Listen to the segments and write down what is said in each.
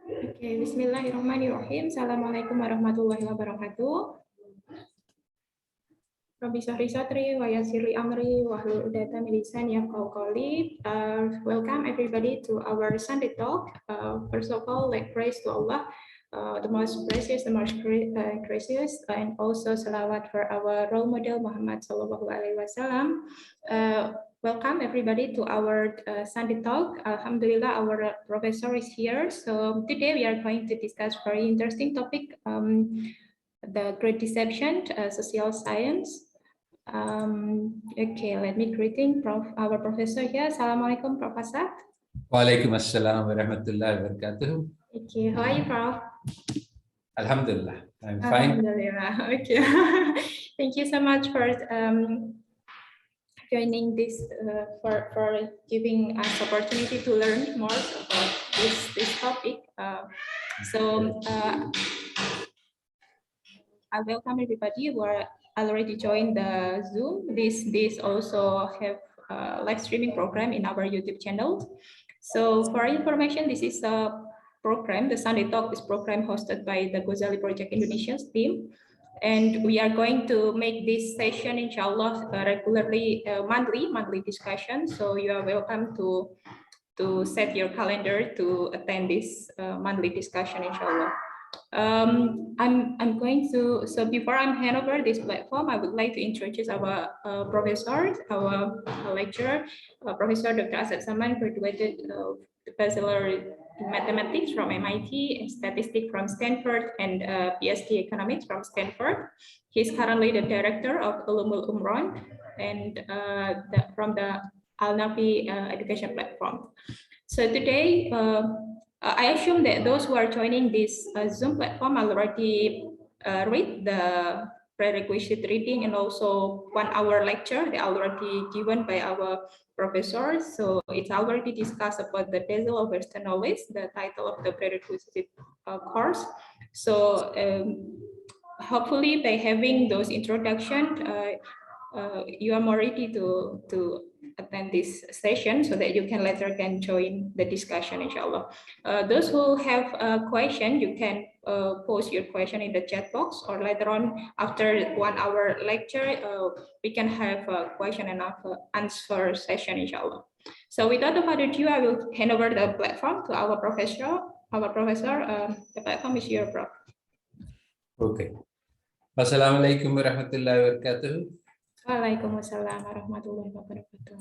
Okay, Bismillahirrahmanirrahim. Assalamualaikum warahmatullahi wabarakatuh. Rabbi Sahri Satri, wa Yasiri Amri, wa Hlul Udata Milisan Yafqahu Qawli. Welcome everybody to our Sunday talk. First of all, like praise to Allah, the most precious, the most gracious, and also salawat for our role model Muhammad Sallallahu Alaihi Wasallam. Welcome everybody to our Sunday talk. Alhamdulillah, our professor is here. So today we are going to discuss very interesting topic, the Great Deception, social science. Okay, let me greeting our professor here. Assalamualaikum, Prof. Asad. Walaikum assalam wa rahmatullahi wa barakatuh. Okay, how are you, Prof? Alhamdulillah, I'm fine. Alhamdulillah. Okay. Thank you so much for joining this, for giving us opportunity to learn more about this topic. I welcome everybody who are already joined the Zoom. This also have a live streaming program in our YouTube channel. So for information, this is a program, the Sunday Talk is program hosted by the Ghazali Project Indonesia's team. And we are going to make this session, inshallah, regularly, monthly discussion. So you are welcome to set your calendar to attend this monthly discussion, inshallah. I'm going to, so before I'm hand over this platform, I would like to introduce our professor, our lecturer, Professor Dr. Asad Saman, graduated Bachelor in Mathematics from MIT and Statistics from Stanford and PhD Economics from Stanford. He's currently the Director of Ulumul Umron and from the Al-Nafi Education Platform. So today, I assume that those who are joining this Zoom platform already read the prerequisite reading and also 1 hour lecture they already given by our professor. So it's already discussed about the dazzle of Western knowledge, the title of the prerequisite course. So hopefully by having those introduction, you are more ready to attend this session so that you can later join the discussion, inshallah. Those who have a question, you can post your question in the chat box, or later on after 1 hour lecture, we can have a question and answer session, inshallah. So without further ado, I will hand over the platform to our professor. The platform is your prof. Okay. Wassalamualaikum warahmatullahi wabarakatuh. Waalaikumsalam warahmatullahi wabarakatuh.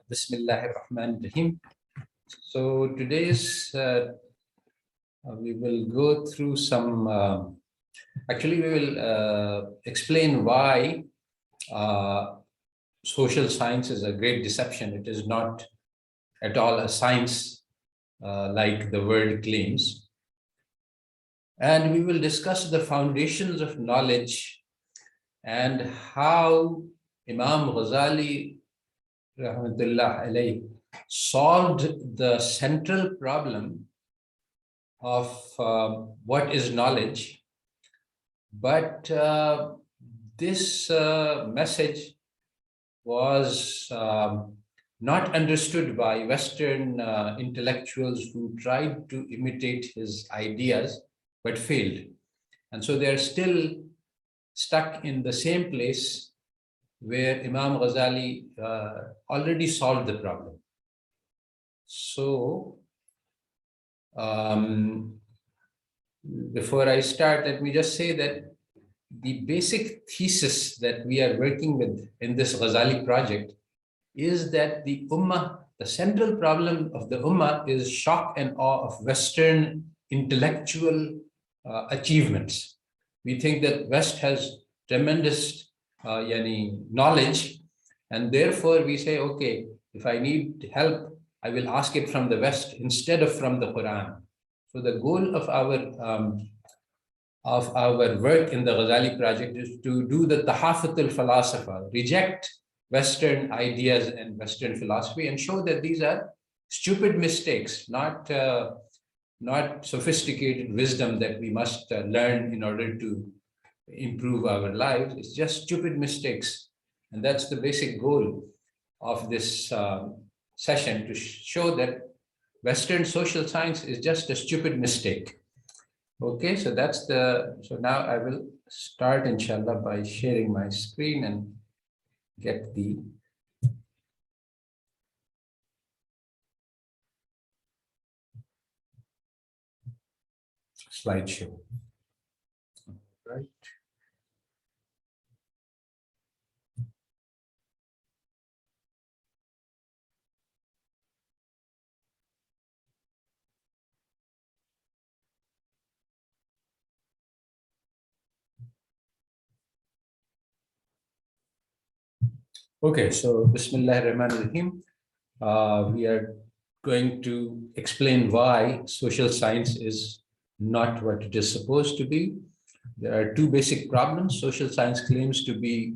Bismillahirrahmanirrahim. So today's we will go through some. Actually, we will explain why social science is a great deception. It is not at all a science like the word claims. And we will discuss the foundations of knowledge and how Imam Ghazali rahmatullah alayhi solved the central problem of what is knowledge. But this message was not understood by Western intellectuals who tried to imitate his ideas but failed. And so they're still stuck in the same place where Imam Ghazali already solved the problem. So before I start, let me just say that the basic thesis that we are working with in this Ghazali project is that the Ummah, the central problem of the Ummah is shock and awe of Western intellectual achievements. We think that West has tremendous knowledge, and therefore we say, okay, if I need help, I will ask it from the West instead of from the Quran. So the goal of our work in the Ghazali project is to do the tahafut al-falasifa, reject Western ideas and Western philosophy, and show that these are stupid mistakes, not sophisticated wisdom that we must learn in order to improve our lives. It's just stupid mistakes. And that's the basic goal of this session, to show that Western social science is just a stupid mistake. Okay, so so now I will start, inshallah, by sharing my screen and get the slideshow. Right. Okay, so Bismillah ar-Rahman ar-Rahim. We are going to explain why social science is not what it is supposed to be. There are two basic problems. Social science claims to be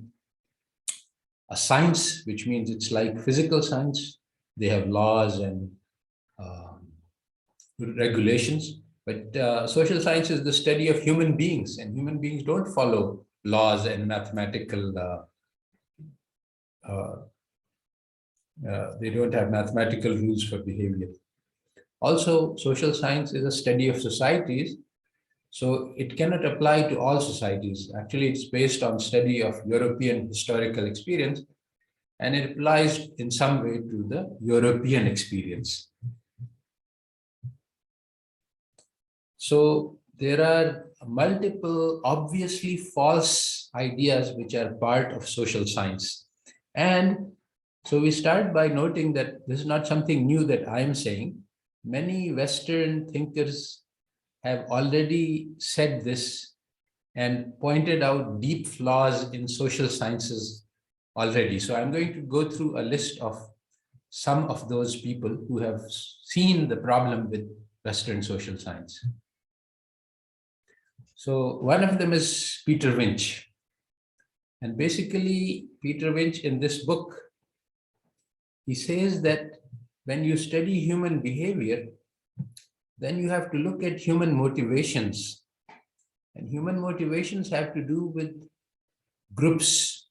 a science, which means it's like physical science. They have laws and um, regulations, but social science is the study of human beings, and human beings don't follow laws and mathematical they don't have mathematical rules for behavior. Also, social science is a study of societies, so it cannot apply to all societies. Actually, it's based on study of European historical experience, and it applies in some way to the European experience. So there are multiple obviously false ideas which are part of social science. And so we start by noting that this is not something new that I am saying. Many Western thinkers have already said this and pointed out deep flaws in social sciences already. So I'm going to go through a list of some of those people who have seen the problem with Western social science. So one of them is Peter Winch. And basically, Peter Winch in this book, he says that when you study human behavior, then you have to look at human motivations. And human motivations have to do with groups.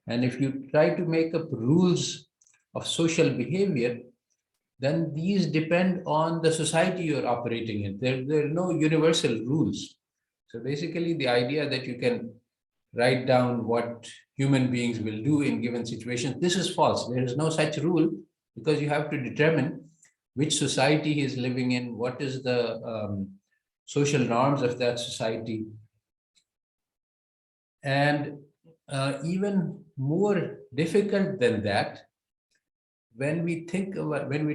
And if you try to make up rules of social behavior, then these depend on the society you're operating in. There are no universal rules. So basically, the idea that you can write down what human beings will do in given situations, this is false. There is no such rule, because you have to determine which society he is living in, what is the social norms of that society. And even more difficult than that, when we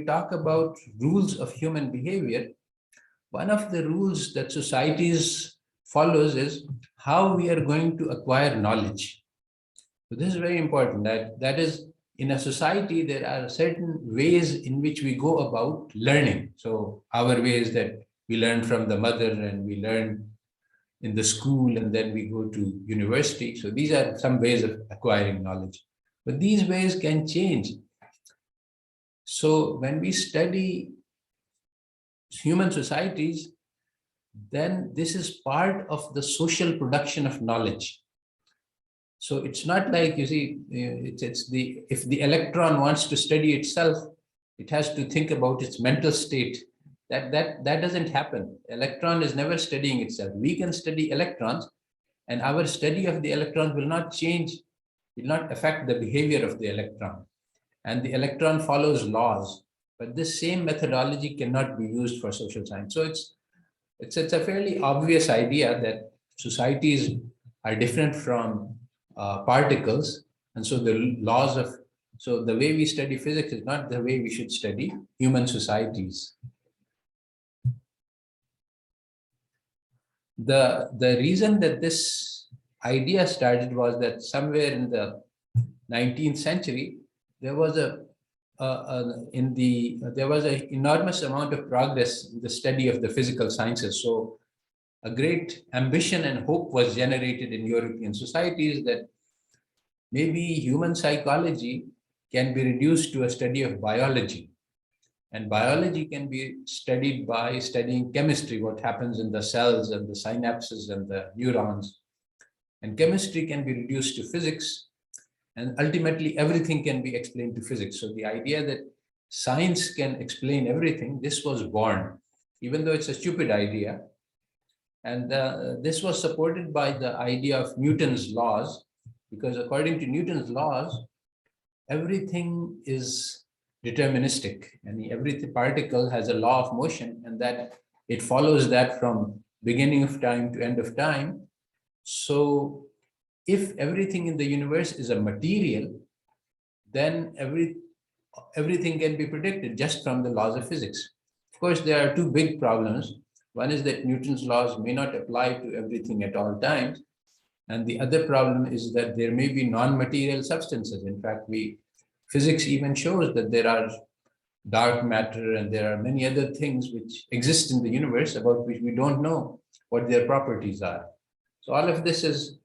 talk about rules of human behavior, one of the rules that societies follows is how we are going to acquire knowledge. So this is very important. That is, in a society, there are certain ways in which we go about learning. So our way is that we learn from the mother, and we learn in the school, and then we go to university. So these are some ways of acquiring knowledge. But these ways can change. So when we study human societies, then this is part of the social production of knowledge. So it's not like, you see, if the electron wants to study itself, it has to think about its mental state. That doesn't happen. Electron is never studying itself. We can study electrons, and our study of the electrons will not change, will not affect the behavior of the electron. And the electron follows laws. But this same methodology cannot be used for social science. So it's a fairly obvious idea that societies are different from particles. And so so the way we study physics is not the way we should study human societies. The reason that this idea started was that somewhere in the 19th century, there was an enormous amount of progress in the study of the physical sciences. So a great ambition and hope was generated in European societies that maybe human psychology can be reduced to a study of biology. And biology can be studied by studying chemistry, what happens in the cells and the synapses and the neurons. And chemistry can be reduced to physics. And ultimately, everything can be explained to physics. So the idea that science can explain everything, this was born, even though it's a stupid idea. And this was supported by the idea of Newton's laws, because according to Newton's laws, everything is deterministic, and every particle has a law of motion, and that it follows that from beginning of time to end of time. So if everything in the universe is a material, then everything can be predicted just from the laws of physics. Of course, there are two big problems. One is that Newton's laws may not apply to everything at all times. And the other problem is that there may be non-material substances. In fact, physics even shows that there are dark matter and there are many other things which exist in the universe about which we don't know what their properties are. So all of this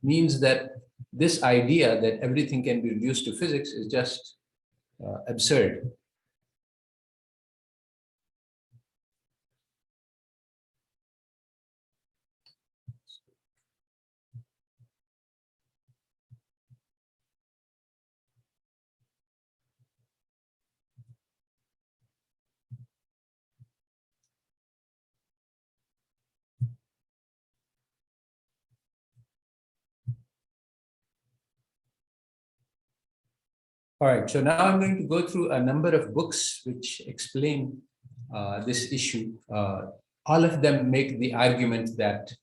means that this idea that everything can be reduced to physics is just absurd. All right, so now I'm going to go through a number of books which explain this issue. All of them make the argument that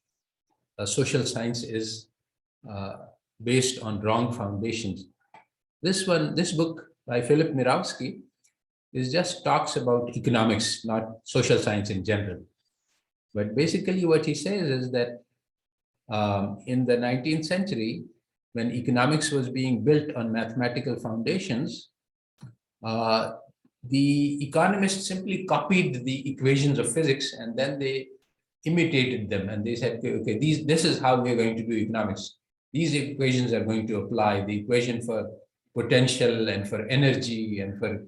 social science is based on wrong foundations. This book by Philip Mirowski just talks about economics, not social science in general. But basically what he says is that in the 19th century, when economics was being built on mathematical foundations, the economists simply copied the equations of physics and then they imitated them, and they said, okay, this is how we're going to do economics. These equations are going to apply. The equation for potential and for energy and for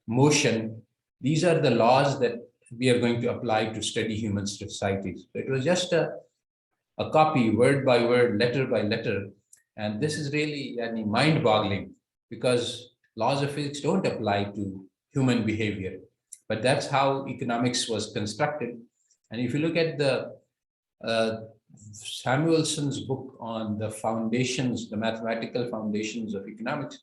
motion, these are the laws that we are going to apply to study human societies. So it was just a copy, word by word, letter by letter. And this is really mind-boggling, because laws of physics don't apply to human behavior. But that's how economics was constructed. And if you look at the Samuelson's book on the foundations, the mathematical foundations of economics,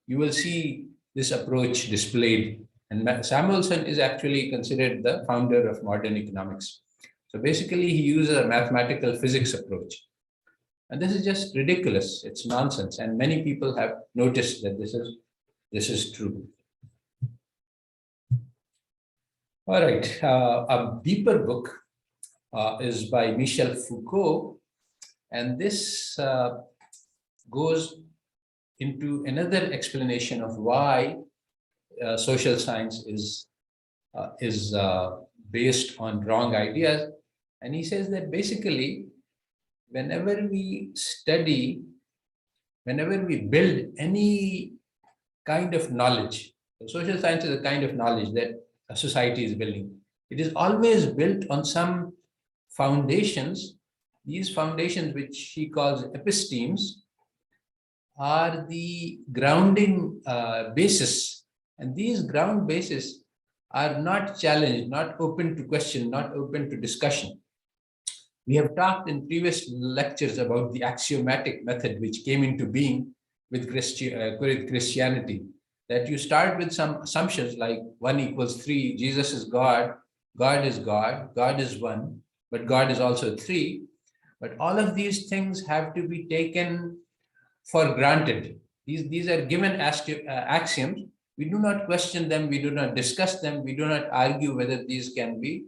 you will see this approach displayed. And Samuelson is actually considered the founder of modern economics. So basically, he uses a mathematical physics approach. And this is just ridiculous. It's nonsense. And many people have noticed that this is true. All right, a deeper book is by Michel Foucault, and this goes into another explanation of why social science is based on wrong ideas. And he says that basically, whenever we build any kind of knowledge, social science is a kind of knowledge that a society is building. It is always built on some foundations. These foundations, which he calls epistemes, are the grounding basis. And these ground bases are not challenged, not open to question, not open to discussion. We have talked in previous lectures about the axiomatic method which came into being with Christianity, that you start with some assumptions like 1 equals 3, Jesus is God, God is God, God is 1, but God is also 3. But all of these things have to be taken for granted. These are given axioms. We do not question them, we do not discuss them, we do not argue whether these can be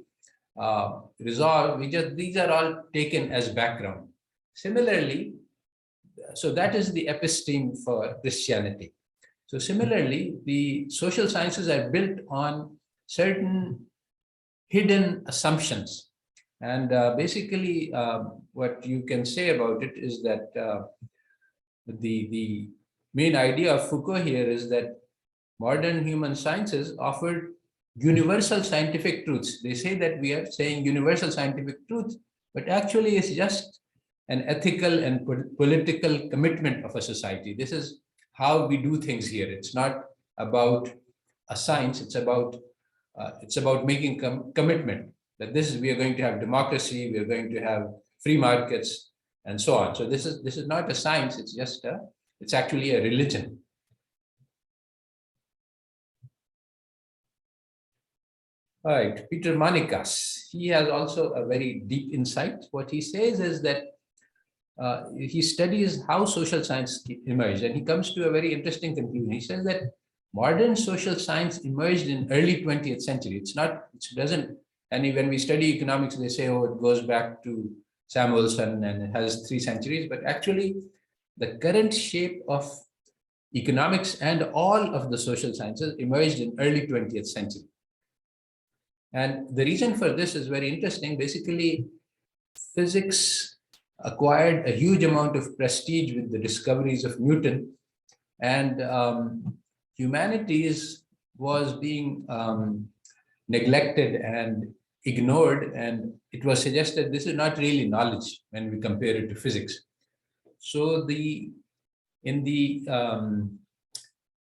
resolved. These are all taken as background. Similarly, so that is the episteme for Christianity. So similarly, the social sciences are built on certain hidden assumptions. And basically, what you can say about it is that the main idea of Foucault here is that modern human sciences offered universal scientific truths. They say that we are saying universal scientific truths, but actually it's just an ethical and political commitment of a society. This is how we do things here. It's not about a science. It's about making commitment that we are going to have democracy, we are going to have free markets, and so on. So this is not a science. It's actually a religion. All right, Peter Monikas, he has also a very deep insight. What he says is that he studies how social science emerged, and he comes to a very interesting conclusion. He says that modern social science emerged in early 20th century. And when we study economics, they say, oh, it goes back to Samuelson and it has 3 centuries, but actually the current shape of economics and all of the social sciences emerged in early 20th century. And the reason for this is very interesting. Basically, physics acquired a huge amount of prestige with the discoveries of Newton, and humanities was being neglected and ignored, and it was suggested this is not really knowledge when we compare it to physics. So in the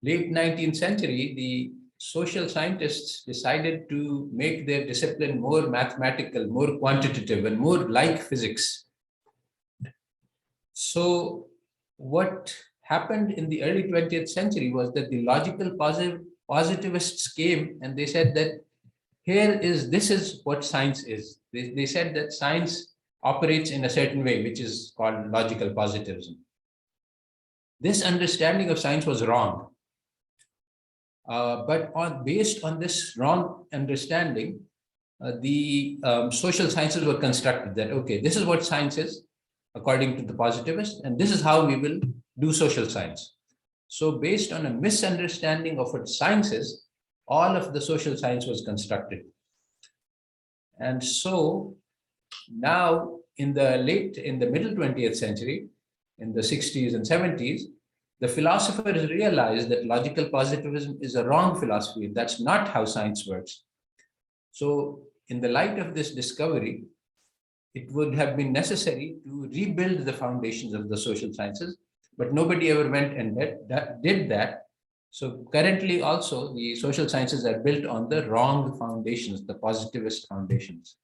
late 19th century, the social scientists decided to make their discipline more mathematical, more quantitative, and more like physics. So what happened in the early 20th century was that the logical positivists came and they said that this is what science is. They said that science operates in a certain way, which is called logical positivism. This understanding of science was wrong. But based on this wrong understanding, the social sciences were constructed that, okay, this is what science is, according to the positivists, and this is how we will do social science. So based on a misunderstanding of what science is, all of the social science was constructed. And so now in the middle 20th century, in the 60s and 70s, the philosophers realized that logical positivism is a wrong philosophy. That's not how science works. So in the light of this discovery, it would have been necessary to rebuild the foundations of the social sciences, but nobody ever went and did that. So currently also the social sciences are built on the wrong foundations, the positivist foundations.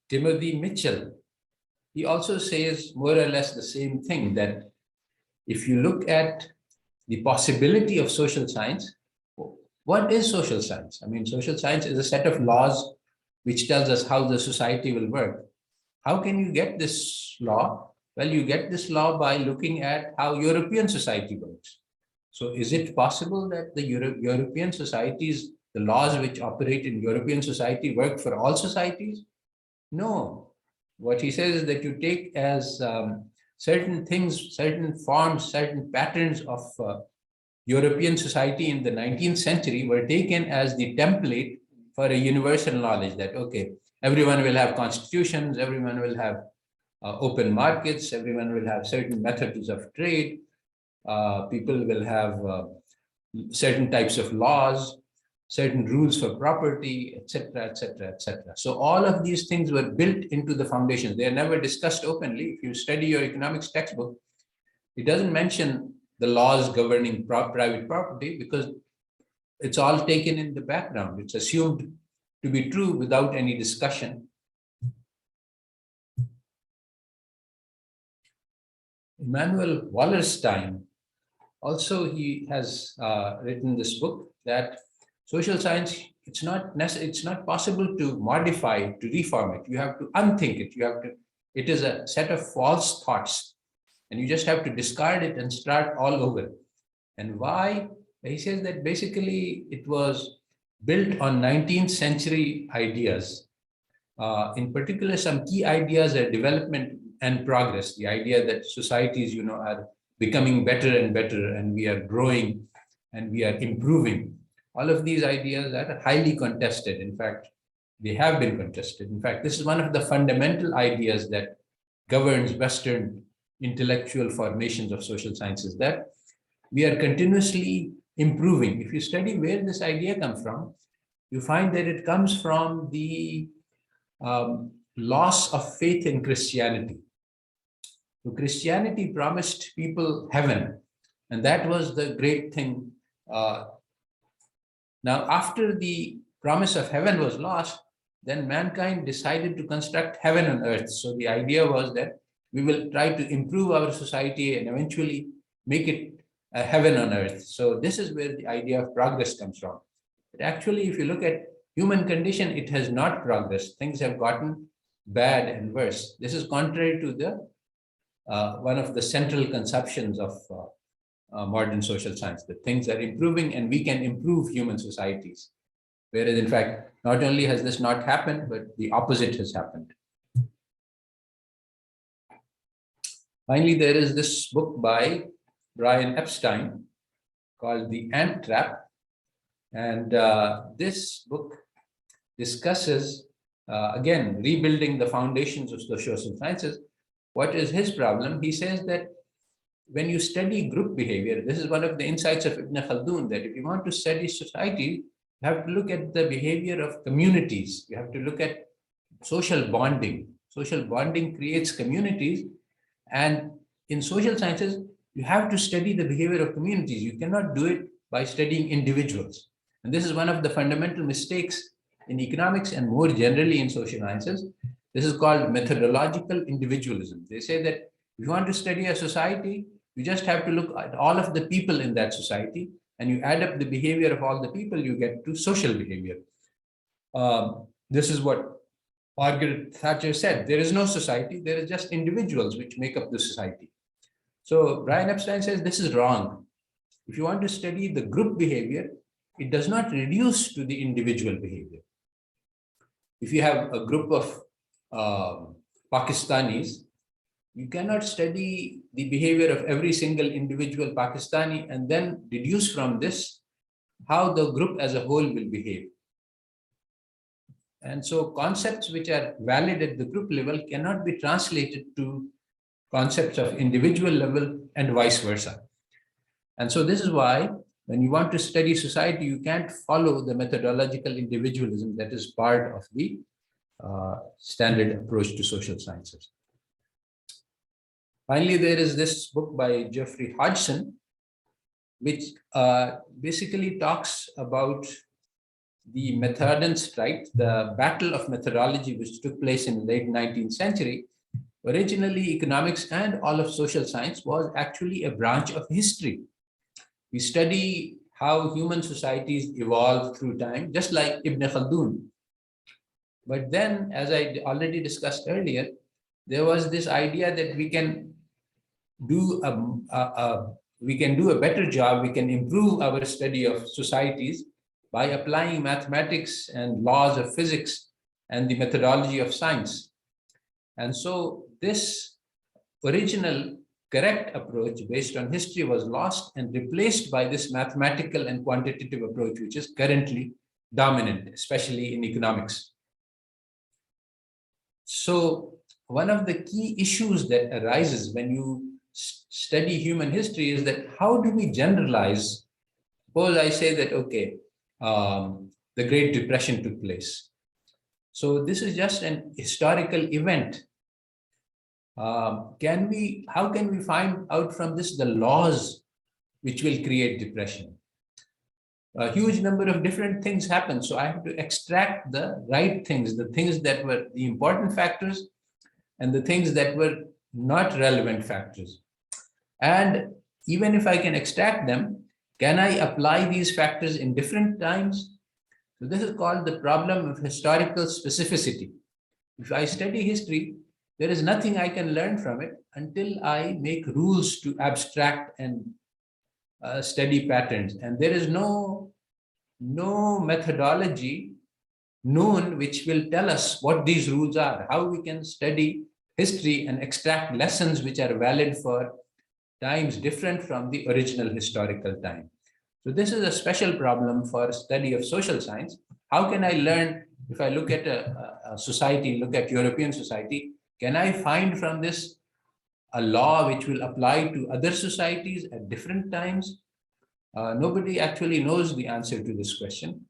Timothy Mitchell, he also says more or less the same thing, that if you look at the possibility of social science, what is social science? I mean, social science is a set of laws which tells us how the society will work. How can you get this law? Well, you get this law by looking at how European society works. So is it possible that the European societies, the laws which operate in European society work for all societies? No. What he says is that you take as certain things, certain forms, certain patterns of European society in the 19th century were taken as the template for a universal knowledge that, okay, everyone will have constitutions, everyone will have open markets, everyone will have certain methods of trade, people will have certain types of laws, certain rules for property, etc., etc., etc. So all of these things were built into the foundations. They are never discussed openly. If you study your economics textbook, it doesn't mention the laws governing private property because it's all taken in the background. It's assumed to be true without any discussion. Emmanuel Waller also, he has written this book that social science, it's not possible to modify, to reform it. You have to unthink it. It is a set of false thoughts, and you just have to discard it and start all over. And why? He says that basically it was built on 19th century ideas. In particular, some key ideas are development and progress. The idea that societies, are becoming better and better, and we are growing and we are improving. All of these ideas are highly contested. In fact, they have been contested. In fact, this is one of the fundamental ideas that governs Western intellectual formations of social sciences, that we are continuously improving. If you study where this idea comes from, you find that it comes from the loss of faith in Christianity. So Christianity promised people heaven, and that was the great thing. Now, after the promise of heaven was lost, then mankind decided to construct heaven on earth. So the idea was that we will try to improve our society and eventually make it a heaven on earth. So this is where the idea of progress comes from. But actually, if you look at human condition, it has not progressed. Things have gotten bad and worse. This is contrary to the one of the central conceptions of modern social science, that things are improving and we can improve human societies. Whereas in fact, not only has this not happened, but the opposite has happened. Finally, there is this book by Brian Epstein called The Ant Trap. And this book discusses, again, rebuilding the foundations of the social sciences. What is his problem? He says that when you study group behavior, this is one of the insights of Ibn Khaldun, that if you want to study society, you have to look at the behavior of communities. You have to look at social bonding. Social bonding creates communities. And in social sciences, you have to study the behavior of communities. You cannot do it by studying individuals. And this is one of the fundamental mistakes in economics and more generally in social sciences. This is called methodological individualism. They say that if you want to study a society, you just have to look at all of the people in that society, and you add up the behavior of all the people, you get to social behavior. This is what Margaret Thatcher said. There is no society, there is just individuals which make up the society. So Brian Epstein says this is wrong. If you want to study the group behavior, it does not reduce to the individual behavior. If you have a group of Pakistanis, you cannot study the behavior of every single individual Pakistani and then deduce from this how the group as a whole will behave. And so concepts which are valid at the group level cannot be translated to concepts of individual level and vice versa. And so this is why when you want to study society, you can't follow the methodological individualism that is part of the standard approach to social sciences. Finally, there is this book by Jeffrey Hudson, which basically talks about the method and strike, the battle of methodology, which took place in the late 19th century. Originally, economics and all of social science was actually a branch of history. We study how human societies evolve through time, just like Ibn Khaldun. But then, as I already discussed earlier, there was this idea that we can do a better job, we can improve our study of societies by applying mathematics and laws of physics and the methodology of science. And so this original correct approach based on history was lost and replaced by this mathematical and quantitative approach, which is currently dominant, especially in economics. So one of the key issues that arises when you study human history is that how do we generalize? Suppose I say that, okay, the Great Depression took place. So this is just an historical event. How can we find out from this the laws which will create depression? A huge number of different things happen. So I have to extract the right things, the things that were the important factors and the things that were not relevant factors. And even if I can extract them, can I apply these factors in different times? So this is called the problem of historical specificity. If I study history, there is nothing I can learn from it until I make rules to abstract and study patterns. And there is no methodology known which will tell us what these rules are, how we can study history and extract lessons which are valid for times different from the original historical time. So this is a special problem for study of social science. How can I learn, if I look at a society, look at European society, can I find from this a law which will apply to other societies at different times? Nobody actually knows the answer to this question,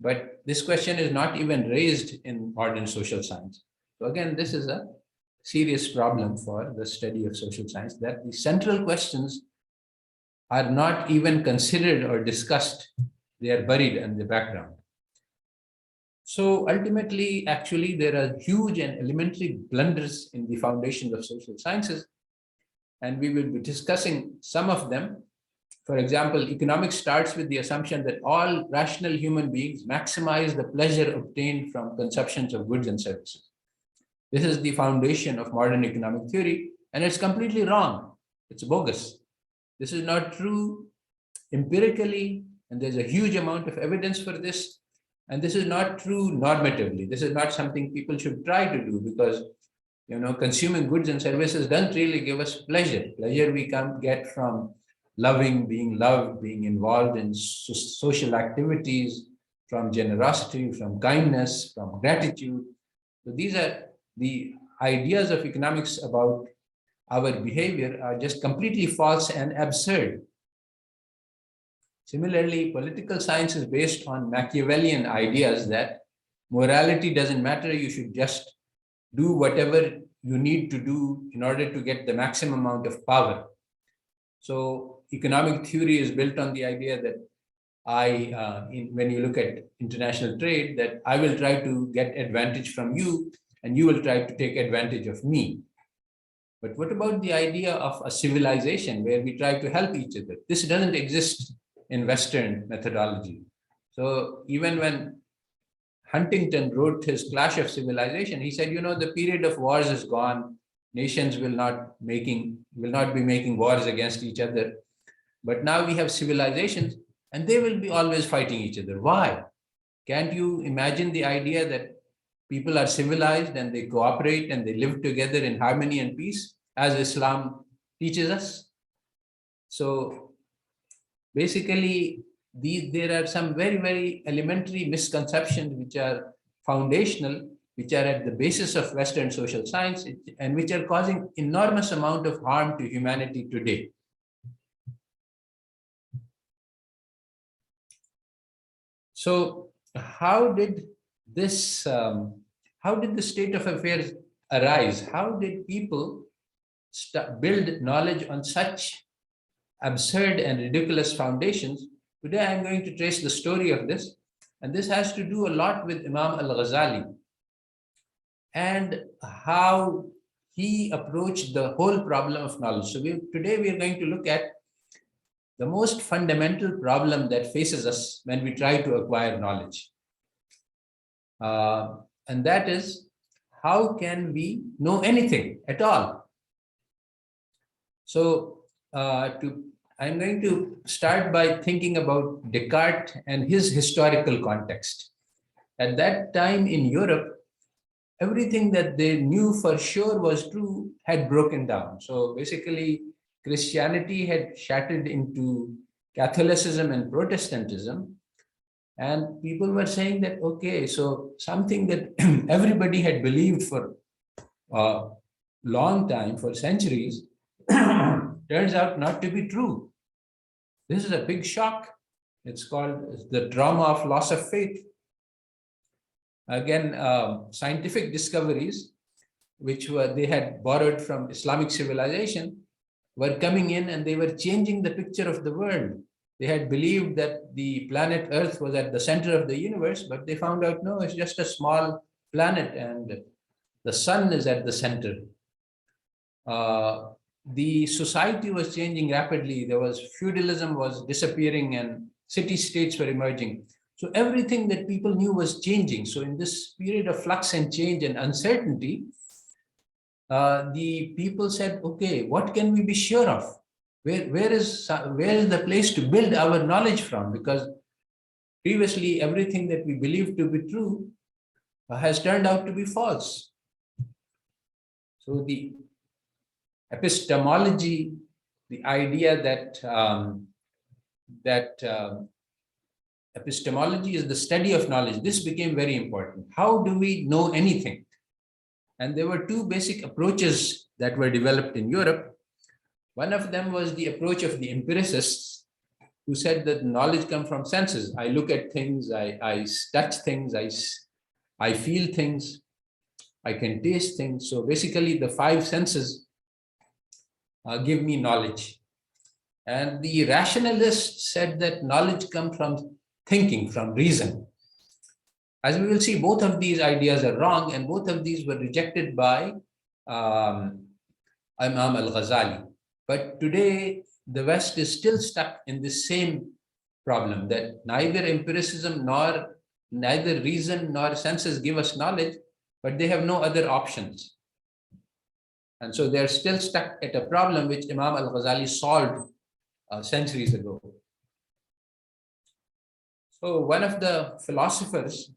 but this question is not even raised in modern social science. So again, this is a serious problem for the study of social science, that the central questions are not even considered or discussed. They are buried in the background. So ultimately, actually, there are huge and elementary blunders in the foundations of social sciences, and we will be discussing some of them. For example, economics starts with the assumption that all rational human beings maximize the pleasure obtained from consumptions of goods and services. This is the foundation of modern economic theory, and it's completely wrong. It's bogus. This is not true empirically, and there's a huge amount of evidence for this. And this is not true normatively. This is not something people should try to do, because consuming goods and services doesn't really give us pleasure. Pleasure we can get from loving, being loved, being involved in social activities, from generosity, from kindness, from gratitude. So these are the ideas of economics about our behavior are just completely false and absurd. Similarly, political science is based on Machiavellian ideas that morality doesn't matter. You should just do whatever you need to do in order to get the maximum amount of power. So economic theory is built on the idea that when you look at international trade, that I will try to get advantage from you and you will try to take advantage of me. But what about the idea of a civilization where we try to help each other? This doesn't exist in Western methodology. So even when Huntington wrote his Clash of Civilization, he said, the period of wars is gone. Nations will not be making wars against each other. But now we have civilizations and they will be always fighting each other. Why? Can't you imagine the idea that people are civilized and they cooperate and they live together in harmony and peace, as Islam teaches us? So basically, there are some very, very elementary misconceptions which are foundational, which are at the basis of Western social science, and which are causing enormous amount of harm to humanity today. So how did the state of affairs arise? How did people build knowledge on such absurd and ridiculous foundations? Today, I'm going to trace the story of this, and this has to do a lot with Imam al-Ghazali and how he approached the whole problem of knowledge. So today we are going to look at the most fundamental problem that faces us when we try to acquire knowledge. And that is, how can we know anything at all? So I'm going to start by thinking about Descartes and his historical context. At that time in Europe, everything that they knew for sure was true had broken down. So basically, Christianity had shattered into Catholicism and Protestantism. And people were saying that, okay, so something that everybody had believed for a long time, for centuries, turns out not to be true. This is a big shock. It's called the trauma of loss of faith. Again, scientific discoveries, which they had borrowed from Islamic civilization, were coming in and they were changing the picture of the world. They had believed that the planet Earth was at the center of the universe, but they found out, no, it's just a small planet and the sun is at the center. The society was changing rapidly. Feudalism was disappearing and city-states were emerging. So everything that people knew was changing. So in this period of flux and change and uncertainty, the people said, okay, what can we be sure of? Where is the place to build our knowledge from? Because previously, everything that we believed to be true has turned out to be false. So the epistemology, the idea that epistemology is the study of knowledge, this became very important. How do we know anything? And there were two basic approaches that were developed in Europe. One of them was the approach of the empiricists, who said that knowledge comes from senses. I look at things, I touch things, I feel things. I can taste things. So basically the five senses give me knowledge. And the rationalists said that knowledge comes from thinking, from reason. As we will see, both of these ideas are wrong, and both of these were rejected by Imam al-Ghazali. But today, the West is still stuck in the same problem, that neither empiricism nor neither reason nor senses give us knowledge, but they have no other options. And so they're still stuck at a problem which Imam al-Ghazali solved centuries ago. So one of the philosophers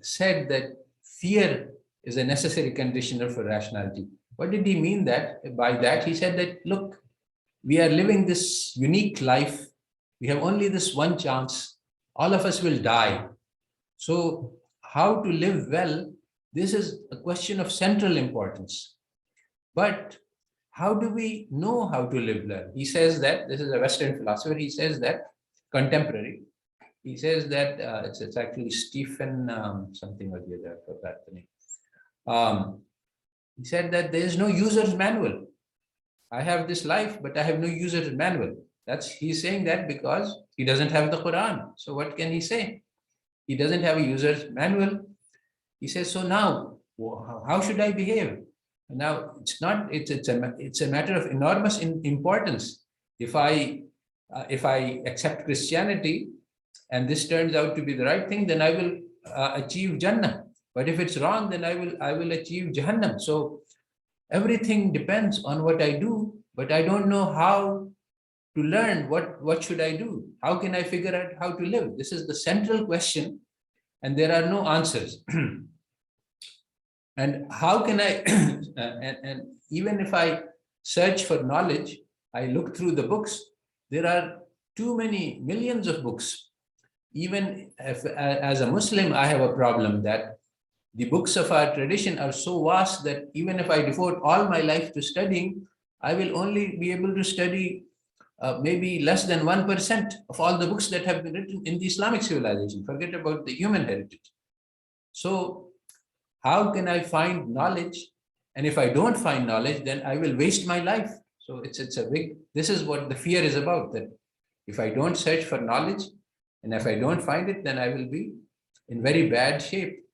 said that fear is a necessary conditioner for rationality. What did he mean by that? He said that, look, we are living this unique life. We have only this one chance. All of us will die. So how to live well, this is a question of central importance. But how do we know how to live well? He says that, this is a Western philosopher, he says that, contemporary, he says that, it's actually Stephen something or the other, I forgot the name. He said that there is no user's manual. I have this life, but I have no user's manual. He's saying that because he doesn't have the Quran. So what can he say? He doesn't have a user's manual. He says, so now, how should I behave? Now, it's a matter of enormous importance. If I accept Christianity and this turns out to be the right thing, then I will achieve Jannah. But if it's wrong, then I will achieve Jahannam. So everything depends on what I do, but I don't know how to learn what should I do? How can I figure out how to live? This is the central question, and there are no answers. And how can I, and even if I search for knowledge, I look through the books, there are too many millions of books. Even if, as a Muslim, I have a problem that the books of our tradition are so vast that even if I devote all my life to studying, I will only be able to study maybe less than 1% of all the books that have been written in the Islamic civilization. Forget about the human heritage. So how can I find knowledge? And if I don't find knowledge, then I will waste my life. So this is what the fear is about, that if I don't search for knowledge, and if I don't find it, then I will be in very bad shape.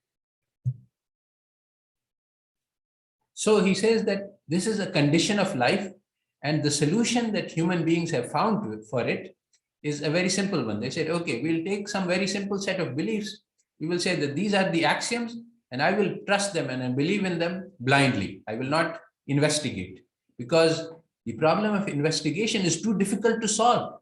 So he says that this is a condition of life, and the solution that human beings have found for it is a very simple one. They said, okay, we'll take some very simple set of beliefs. We will say that these are the axioms, and I will trust them and believe in them blindly. I will not investigate, because the problem of investigation is too difficult to solve.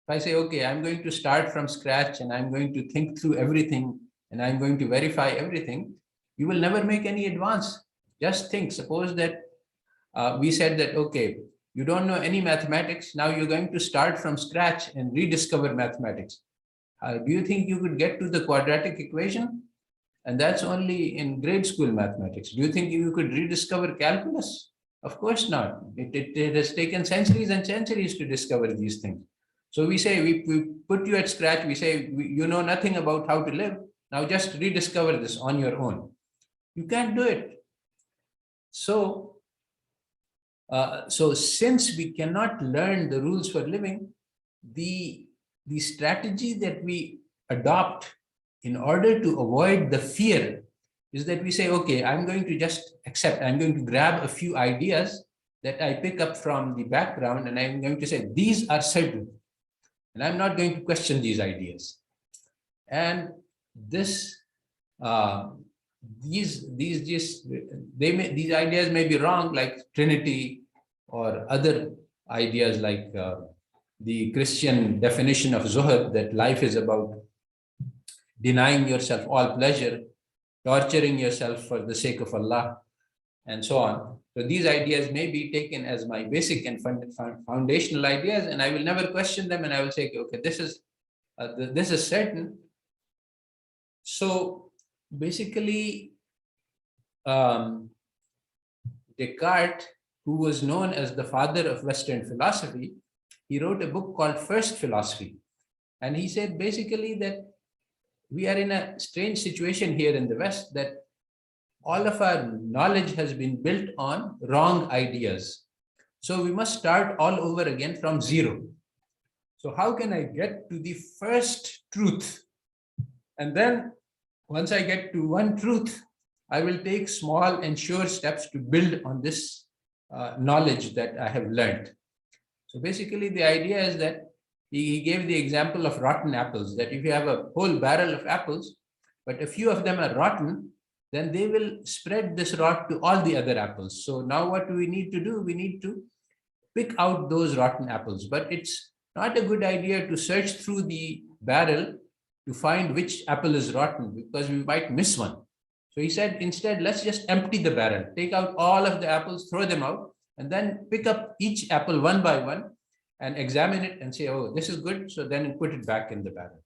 If I say, okay, I'm going to start from scratch and I'm going to think through everything and I'm going to verify everything, you will never make any advance. Just think, suppose that we said that, okay, you don't know any mathematics. Now you're going to start from scratch and rediscover mathematics. Do you think you could get to the quadratic equation? And that's only in grade school mathematics. Do you think you could rediscover calculus? Of course not. It has taken centuries and centuries to discover these things. So we say, we put you at scratch. We say, you know nothing about how to live. Now just rediscover this on your own. You can't do it. So since we cannot learn the rules for living, the strategy that we adopt in order to avoid the fear is that we say, okay, I'm going to just accept, I'm going to grab a few ideas that I pick up from the background, and I'm going to say, these are certain, and I'm not going to question these ideas. And these ideas may be wrong, like Trinity, or other ideas like the Christian definition of zuhud, that life is about denying yourself all pleasure, torturing yourself for the sake of Allah, and so on. So these ideas may be taken as my basic and foundational ideas, and I will never question them, and I will say, okay, this is certain. So basically, Descartes, who was known as the father of Western philosophy, he wrote a book called First Philosophy. And he said basically that we are in a strange situation here in the West, that all of our knowledge has been built on wrong ideas. So we must start all over again from zero. So how can I get to the first truth? And then once I get to one truth, I will take small and sure steps to build on this knowledge that I have learned. So basically the idea is that he gave the example of rotten apples, that if you have a whole barrel of apples, but a few of them are rotten, then they will spread this rot to all the other apples. So now what do we need to do? We need to pick out those rotten apples, but it's not a good idea to search through the barrel to find which apple is rotten, because we might miss one. So he said, instead, let's just empty the barrel, take out all of the apples, throw them out, and then pick up each apple one by one and examine it and say, oh, this is good. So then put it back in the barrel.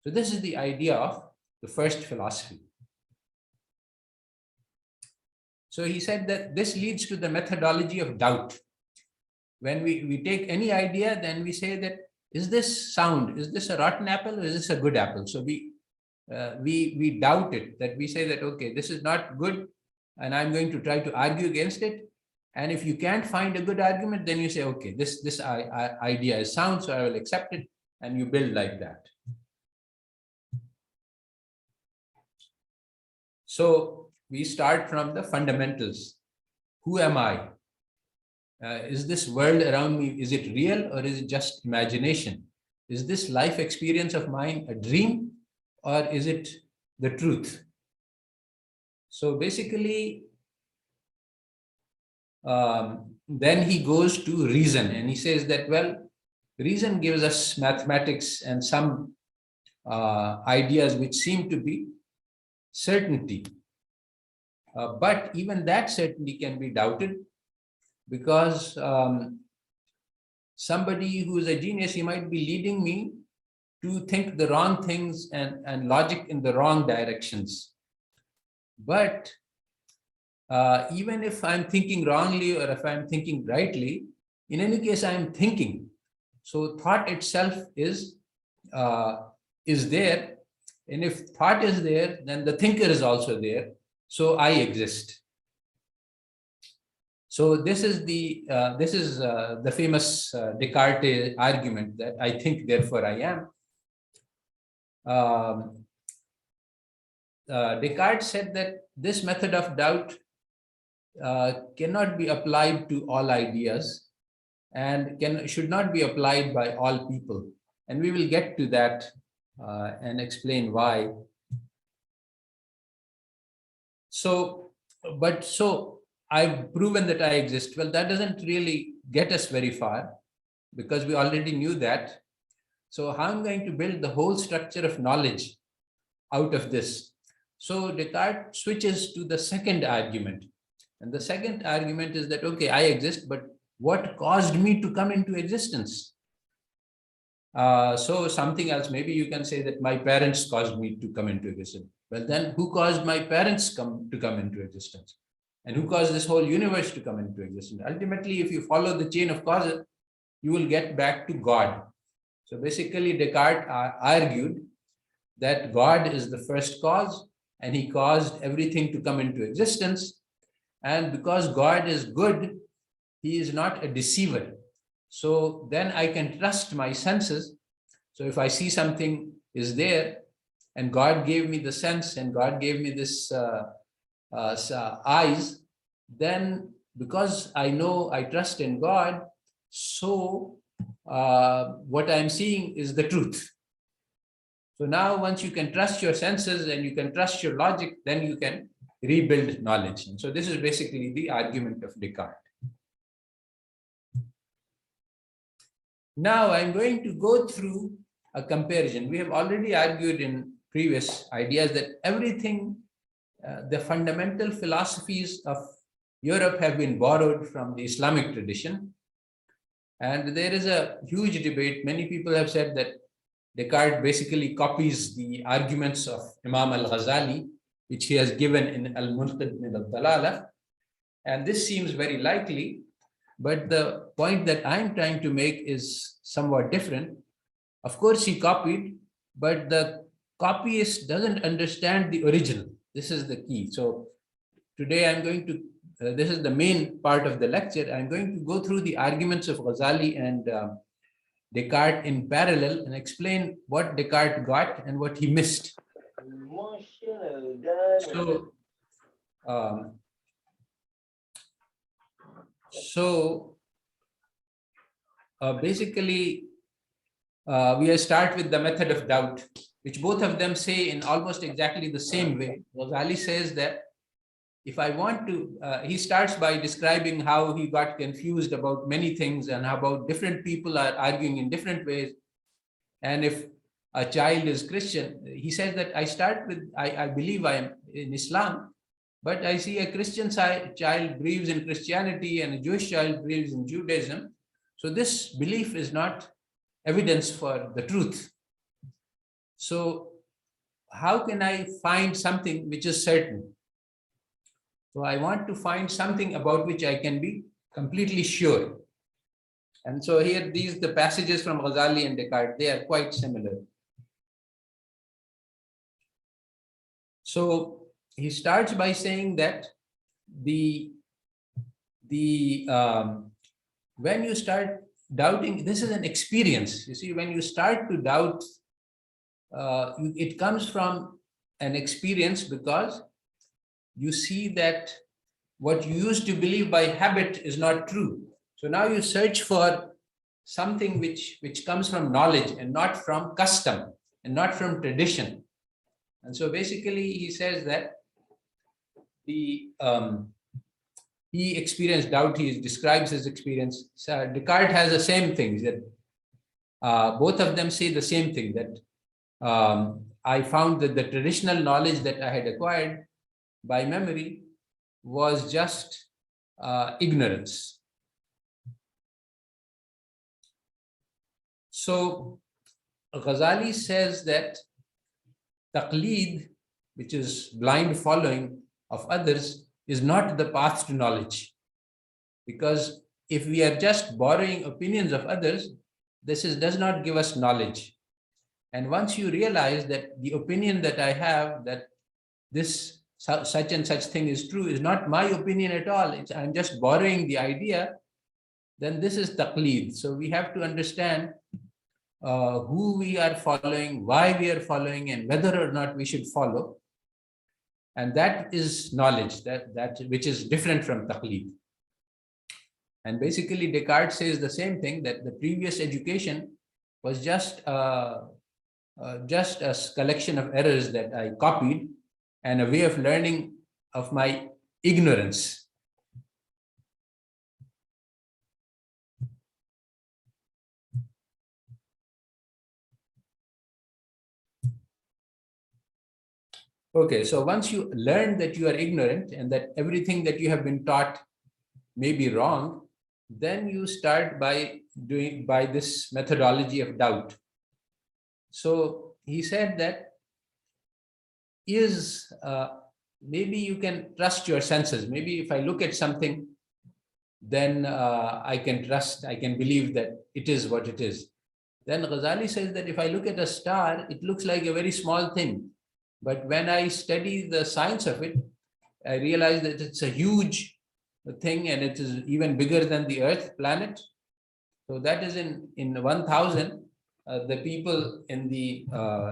So this is the idea of the first philosophy. So he said that this leads to the methodology of doubt. When we take any idea, then we say that, is this sound? Is this a rotten apple or is this a good apple? So we doubt it, that we say that, okay, this is not good and I'm going to try to argue against it. And if you can't find a good argument, then you say, okay, this idea is sound, so I will accept it, and you build like that. So we start from the fundamentals. Who am I? Is this world around me, is it real or is it just imagination? Is this life experience of mine a dream or is it the truth? So basically, then he goes to reason and he says that, well, reason gives us mathematics and some ideas which seem to be certainty. But even that certainty can be doubted, because somebody who is a genius, he might be leading me to think the wrong things and logic in the wrong directions. But even if I'm thinking wrongly or if I'm thinking rightly, in any case, I'm thinking. So thought itself is there. And if thought is there, then the thinker is also there. So I exist. So this is the famous Descartes argument that I think, therefore I am. Descartes said that this method of doubt cannot be applied to all ideas and should not be applied by all people. And we will get to that and explain why. So I've proven that I exist. Well, that doesn't really get us very far because we already knew that. So how I'm going to build the whole structure of knowledge out of this? So Descartes switches to the second argument. And the second argument is that, okay, I exist, but what caused me to come into existence? So something else, maybe you can say that my parents caused me to come into existence. Well, then who caused my parents to come into existence? And who caused this whole universe to come into existence? Ultimately, if you follow the chain of causes, you will get back to God. So basically, Descartes argued that God is the first cause and he caused everything to come into existence. And because God is good, he is not a deceiver. So then I can trust my senses. So if I see something is there and God gave me the sense and God gave me this eyes, then because I know I trust in God, so what I'm seeing is the truth. So now once you can trust your senses and you can trust your logic, then you can rebuild knowledge. And so this is basically the argument of Descartes. Now I'm going to go through a comparison. We have already argued in previous ideas that everything, the fundamental philosophies of Europe have been borrowed from the Islamic tradition. And there is a huge debate. Many people have said that Descartes basically copies the arguments of Imam al-Ghazali, which he has given in Al-Munqidh min al-Dalalah. And this seems very likely, but the point that I'm trying to make is somewhat different. Of course, he copied, but the copyist doesn't understand the original. This is the key. So today I'm going to, this is the main part of the lecture, I'm going to go through the arguments of Ghazali and Descartes in parallel and explain what Descartes got and what he missed. So, basically, we start with the method of doubt, which both of them say in almost exactly the same way. Ghazali says that if I want to, he starts by describing how he got confused about many things and about different people are arguing in different ways. And if a child is Christian, he says that I start with, I believe I am in Islam, but I see a Christian child believes in Christianity and a Jewish child believes in Judaism. So this belief is not evidence for the truth. So how can I find something which is certain? So I want to find something about which I can be completely sure. And so here, the passages from Ghazali and Descartes, they are quite similar. So he starts by saying that when you start doubting, this is an experience. You see, when you start to doubt, it comes from an experience because you see that what you used to believe by habit is not true. So now you search for something which comes from knowledge and not from custom and not from tradition. And so basically he says that he experienced doubt, he describes his experience. So Descartes has the same things, that both of them say the same thing, that I found that the traditional knowledge that I had acquired by memory was just ignorance. So Ghazali says that taqleed, which is blind following of others, is not the path to knowledge. Because if we are just borrowing opinions of others, this does not give us knowledge. And once you realize that the opinion that I have, that this such and such thing is true, is not my opinion at all, I'm just borrowing the idea, then this is taqleed. So we have to understand who we are following, why we are following, and whether or not we should follow. And that is knowledge, that which is different from taqleed. And basically Descartes says the same thing, that the previous education was just a collection of errors that I copied and a way of learning of my ignorance. Okay, so once you learn that you are ignorant and that everything that you have been taught may be wrong, then you start by this methodology of doubt. So he said that maybe you can trust your senses. Maybe if I look at something, then I can believe that it is what it is. Then Ghazali says that if I look at a star, it looks like a very small thing. But when I study the science of it, I realize that it's a huge thing and it is even bigger than the Earth planet. So that is in 1000, the people in the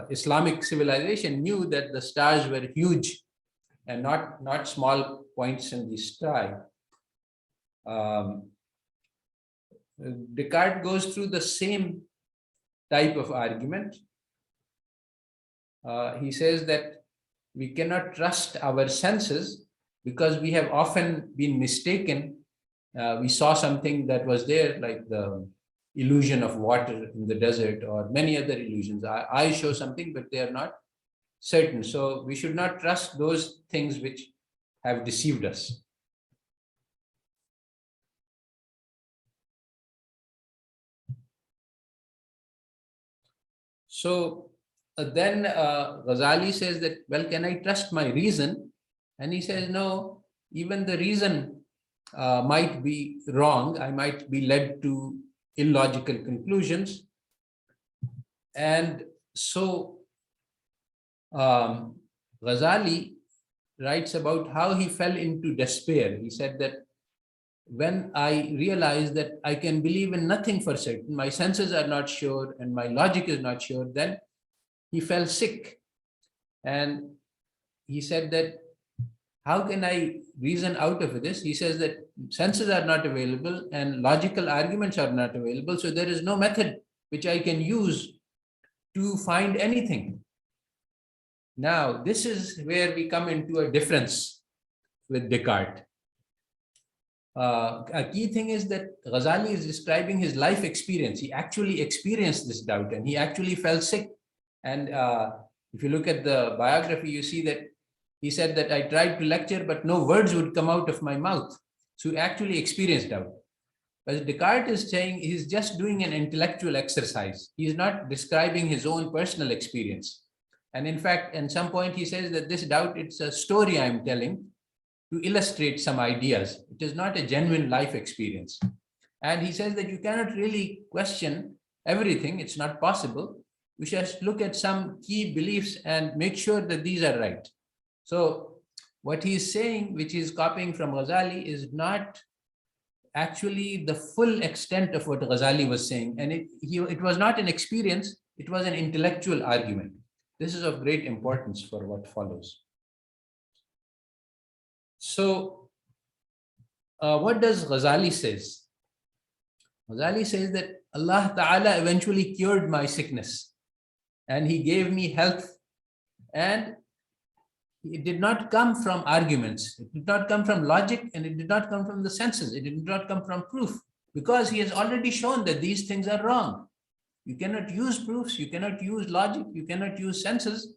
Islamic civilization knew that the stars were huge and not small points in the sky. Descartes goes through the same type of argument. He says that we cannot trust our senses because we have often been mistaken. We saw something that was there, like the illusion of water in the desert or many other illusions. I show something, but they are not certain. So we should not trust those things which have deceived us. So then Ghazali says that, well, can I trust my reason? And he says, no, even the reason might be wrong. I might be led to illogical conclusions. And so Ghazali writes about how he fell into despair. He said that when I realized that I can believe in nothing for certain, my senses are not sure and my logic is not sure, then he fell sick. And he said that, how can I reason out of this? He says that senses are not available and logical arguments are not available. So there is no method which I can use to find anything. Now, this is where we come into a difference with Descartes. A key thing is that Ghazali is describing his life experience. He actually experienced this doubt and he actually fell sick. And if you look at the biography, you see that he said that I tried to lecture, but no words would come out of my mouth. So he actually experienced doubt. But Descartes is saying he's just doing an intellectual exercise. He's not describing his own personal experience. And in fact, at some point he says that this doubt, it's a story I'm telling to illustrate some ideas. It is not a genuine life experience. And he says that you cannot really question everything. It's not possible. We should look at some key beliefs and make sure that these are right. So what he's saying, which he's copying from Ghazali, is not actually the full extent of what Ghazali was saying. And it was not an experience, it was an intellectual argument. This is of great importance for what follows. So what does Ghazali says? Ghazali says that Allah Ta'ala eventually cured my sickness and he gave me health, and it did not come from arguments. It did not come from logic, and it did not come from the senses. It did not come from proof, because he has already shown that these things are wrong. You cannot use proofs, you cannot use logic, you cannot use senses.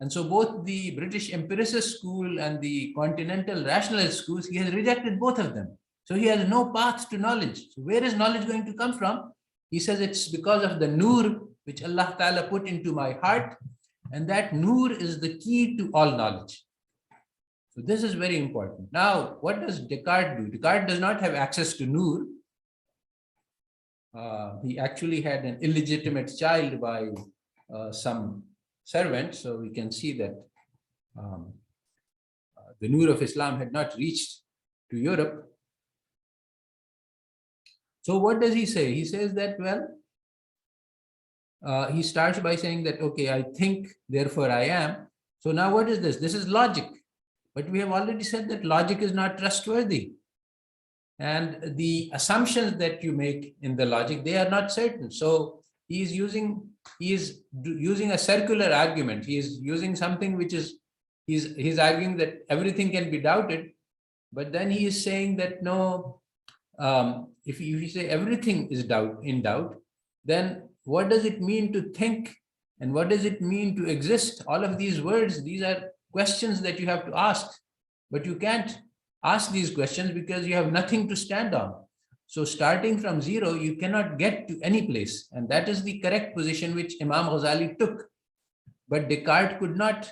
And so both the British empiricist school and the continental rationalist schools, he has rejected both of them. So he has no path to knowledge. So where is knowledge going to come from? He says it's because of the nur which Allah Ta'ala put into my heart, and that nur is the key to all knowledge. So this is very important. Now, what does Descartes do? Descartes does not have access to nur. He actually had an illegitimate child by some servant. So we can see that the nur of Islam had not reached to Europe. So what does he say? He says that, well, he starts by saying that, okay, I think, therefore I am. So now what is this? This is logic. But we have already said that logic is not trustworthy. And the assumptions that you make in the logic, they are not certain. So he is using a circular argument. He is using something which is, he's arguing that everything can be doubted. But then he is saying that no, if you say everything is in doubt, then what does it mean to think? And what does it mean to exist? All of these words, these are questions that you have to ask, but you can't ask these questions because you have nothing to stand on. So starting from zero, you cannot get to any place. And that is the correct position which Imam Ghazali took. But Descartes could not.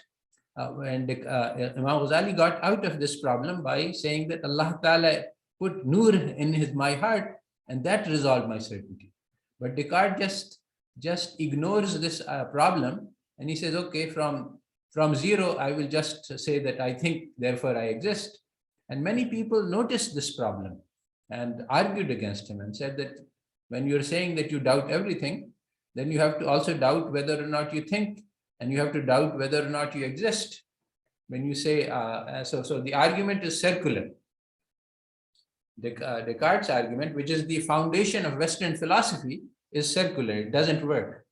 Imam Ghazali got out of this problem by saying that Allah Ta'ala put nur in my heart, and that resolved my certainty. But Descartes just ignores this problem, and he says, okay, from zero, I will just say that I think, therefore I exist. And many people noticed this problem and argued against him and said that when you're saying that you doubt everything, then you have to also doubt whether or not you think, and you have to doubt whether or not you exist. When you say, so the argument is circular. Descartes' argument, which is the foundation of Western philosophy, is circular. It doesn't work.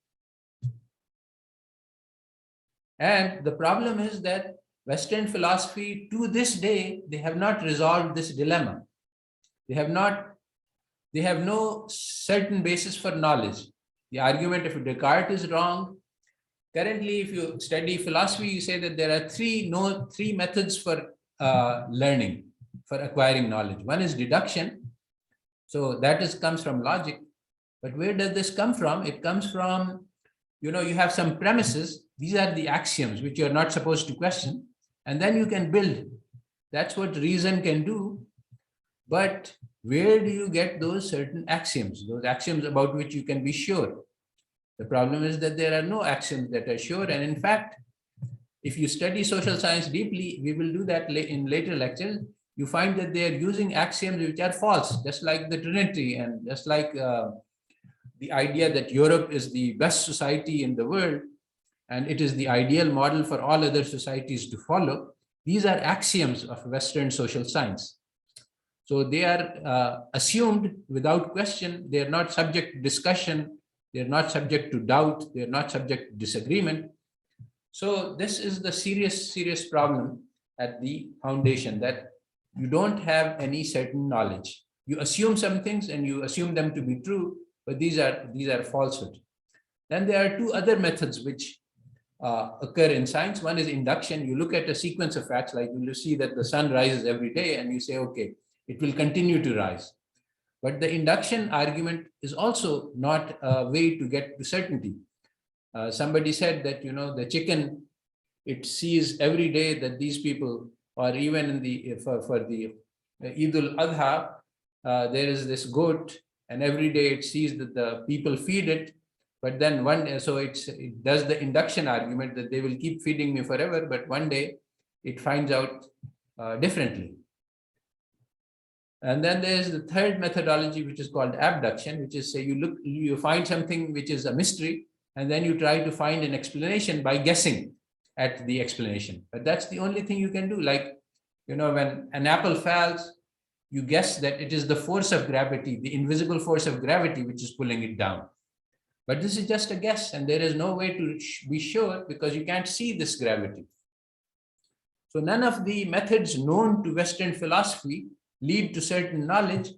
And the problem is that Western philosophy, to this day, they have not resolved this dilemma. They have no certain basis for knowledge. The argument of Descartes is wrong. Currently, if you study philosophy, you say that there are three methods for learning, for acquiring knowledge. One is deduction. So that comes from logic. But where does this come from? It comes from, you have some premises. These are the axioms which you're not supposed to question. And then you can build. That's what reason can do. But where do you get those certain axioms? Those axioms about which you can be sure. The problem is that there are no axioms that are sure. And in fact, if you study social science deeply, we will do that in later lectures, you find that they are using axioms which are false, just like the Trinity and just like the idea that Europe is the best society in the world and it is the ideal model for all other societies to follow. These are axioms of Western social science. So they are assumed without question. They are not subject to discussion. They are not subject to doubt. They are not subject to disagreement. So this is the serious problem at the foundation, that you don't have any certain knowledge. You assume some things and you assume them to be true, but these are falsehood. Then there are two other methods which occur in science. One is induction. You look at a sequence of facts, like you see that the sun rises every day and you say, okay, it will continue to rise. But the induction argument is also not a way to get to certainty. Somebody said that, the chicken, it sees every day that these people, or even in the for the Eid al-Adha, there is this goat, and every day it sees that the people feed it. But then it does the induction argument that they will keep feeding me forever, but one day it finds out differently. And then there's the third methodology, which is called abduction, which is, say, you find something which is a mystery, and then you try to find an explanation by guessing at the explanation. But that's the only thing you can do. Like, when an apple falls, you guess that it is the force of gravity, the invisible force of gravity, which is pulling it down. But this is just a guess, and there is no way to be sure because you can't see this gravity. So none of the methods known to Western philosophy lead to certain knowledge,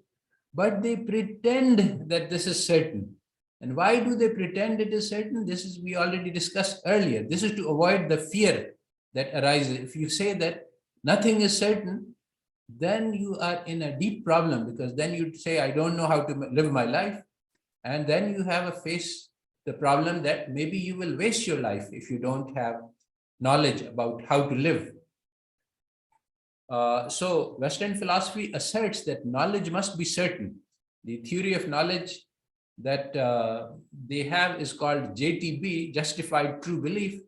but they pretend that this is certain. And why do they pretend it is certain? We already discussed earlier. This is to avoid the fear that arises. If you say that nothing is certain, then you are in a deep problem, because then you'd say, I don't know how to live my life. And then you have to face the problem that maybe you will waste your life if you don't have knowledge about how to live. So Western philosophy asserts that knowledge must be certain. The theory of knowledge that they have is called JTB, justified true belief.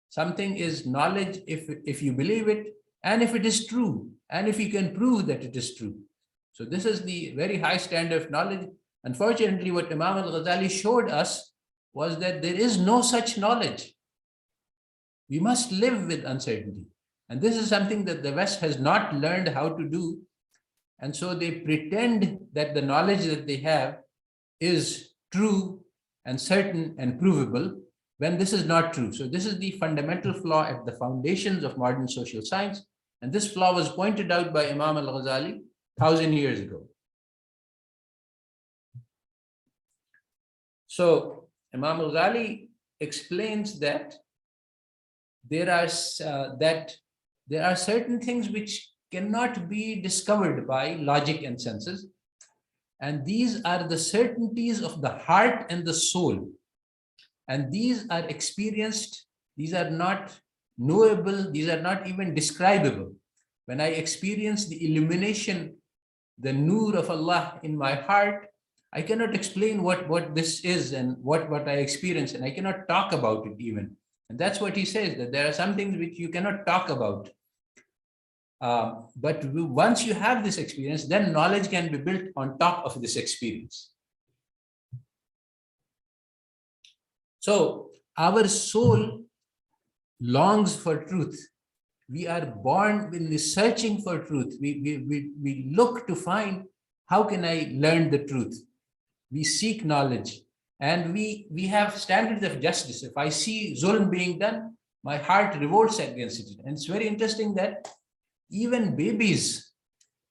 Something is knowledge if you believe it, and if it is true, and if you can prove that it is true. So this is the very high standard of knowledge. Unfortunately, what Imam al-Ghazali showed us was that there is no such knowledge. We must live with uncertainty. And this is something that the West has not learned how to do. And so they pretend that the knowledge that they have is true and certain and provable, when this is not true. So this is the fundamental flaw at the foundations of modern social science. And this flaw was pointed out by Imam al-Ghazali 1,000 years ago. So Imam al-Ghazali explains that there are certain things which cannot be discovered by logic and senses. And these are the certainties of the heart and the soul. And these are experienced, these are not knowable, these are not even describable. When I experience the illumination, the nur of Allah in my heart, I cannot explain what this is and what I experience, and I cannot talk about it even. And that's what he says, that there are some things which you cannot talk about. But once you have this experience, then knowledge can be built on top of this experience. So our soul longs for truth. We are born with searching for truth. We look to find, how can I learn the truth? We seek knowledge, and we have standards of justice. If I see zulm being done, my heart revolts against it. And it's very interesting that even babies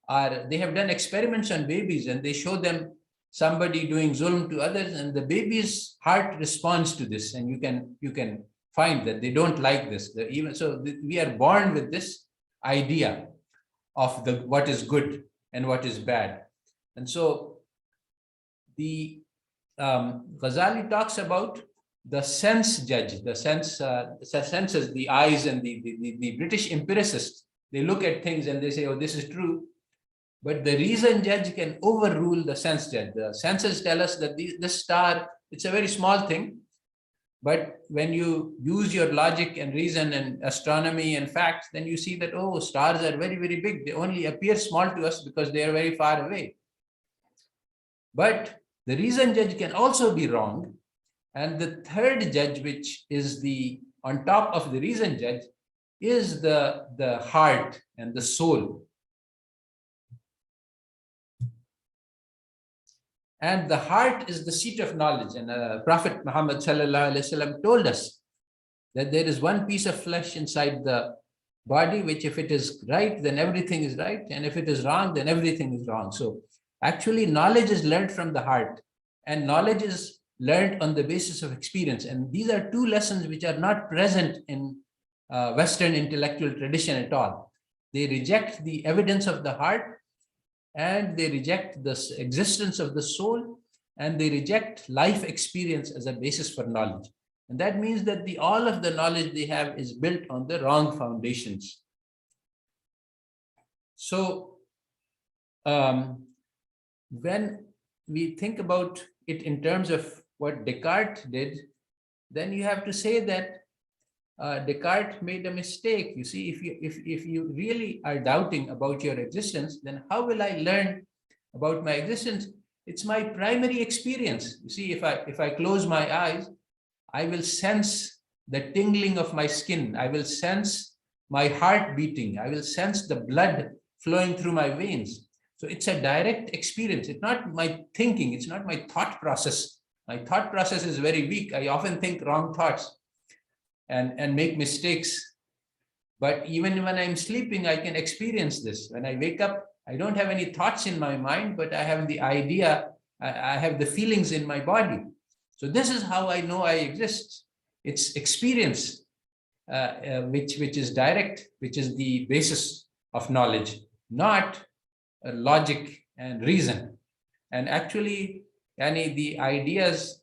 they have done experiments on babies, and they show them somebody doing zulm to others, and the baby's heart responds to this. And you can find that they don't like this. We are born with this idea of what is good and what is bad. And so the Ghazali talks about the sense judge, the senses, the eyes, and the British empiricists. They look at things and they say, oh, this is true. But the reason judge can overrule the sense judge. The senses tell us that this star, it's a very small thing, But when you use your logic and reason and astronomy and facts, then you see that, oh, stars are very, very big. They only appear small to us because they are very far away. But the reason judge can also be wrong. And the third judge, which is the on top of the reason judge, is the heart and the soul. And the heart is the seat of knowledge. And Prophet Muhammad sallallahu alaihi wasallam told us that there is one piece of flesh inside the body, which if it is right, then everything is right. And if it is wrong, then everything is wrong. So actually knowledge is learned from the heart, and knowledge is learned on the basis of experience. And these are two lessons which are not present in Western intellectual tradition at all. They reject the evidence of the heart, and they reject the existence of the soul, and they reject life experience as a basis for knowledge. And that means that all of the knowledge they have is built on the wrong foundations. So when we think about it in terms of what Descartes did, then you have to say that Descartes made a mistake. You see, if you really are doubting about your existence, then how will I learn about my existence? It's my primary experience. You see, if I close my eyes, I will sense the tingling of my skin. I will sense my heart beating. I will sense the blood flowing through my veins. So it's a direct experience. It's not my thinking. It's not my thought process. My thought process is very weak. I often think wrong thoughts and make mistakes. But even when I'm sleeping, I can experience this. When I wake up, I don't have any thoughts in my mind, but I have the idea, I have the feelings in my body. So this is how I know I exist. It's experience, which is direct, which is the basis of knowledge, not logic and reason. And actually, the ideas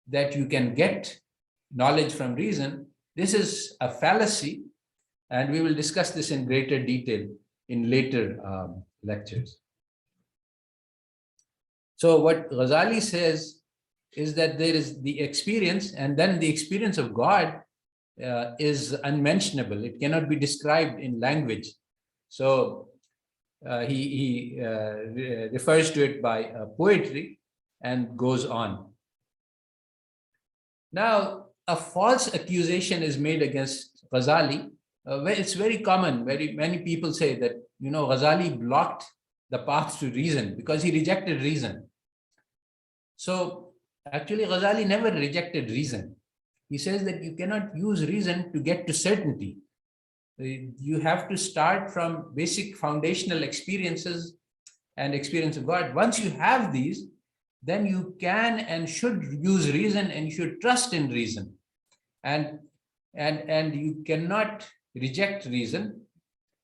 that you can get knowledge from reason, this is a fallacy, and we will discuss this in greater detail in later lectures. So what Ghazali says is that there is the experience, and then the experience of God is unmentionable. It cannot be described in language. So he refers to it by poetry and goes on. Now, a false accusation is made against Ghazali. It's very common. Many people say that, Ghazali blocked the path to reason because he rejected reason. So actually, Ghazali never rejected reason. He says that you cannot use reason to get to certainty. You have to start from basic foundational experiences and experience of God. Once you have these, then you can and should use reason, and you should trust in reason. And you cannot reject reason.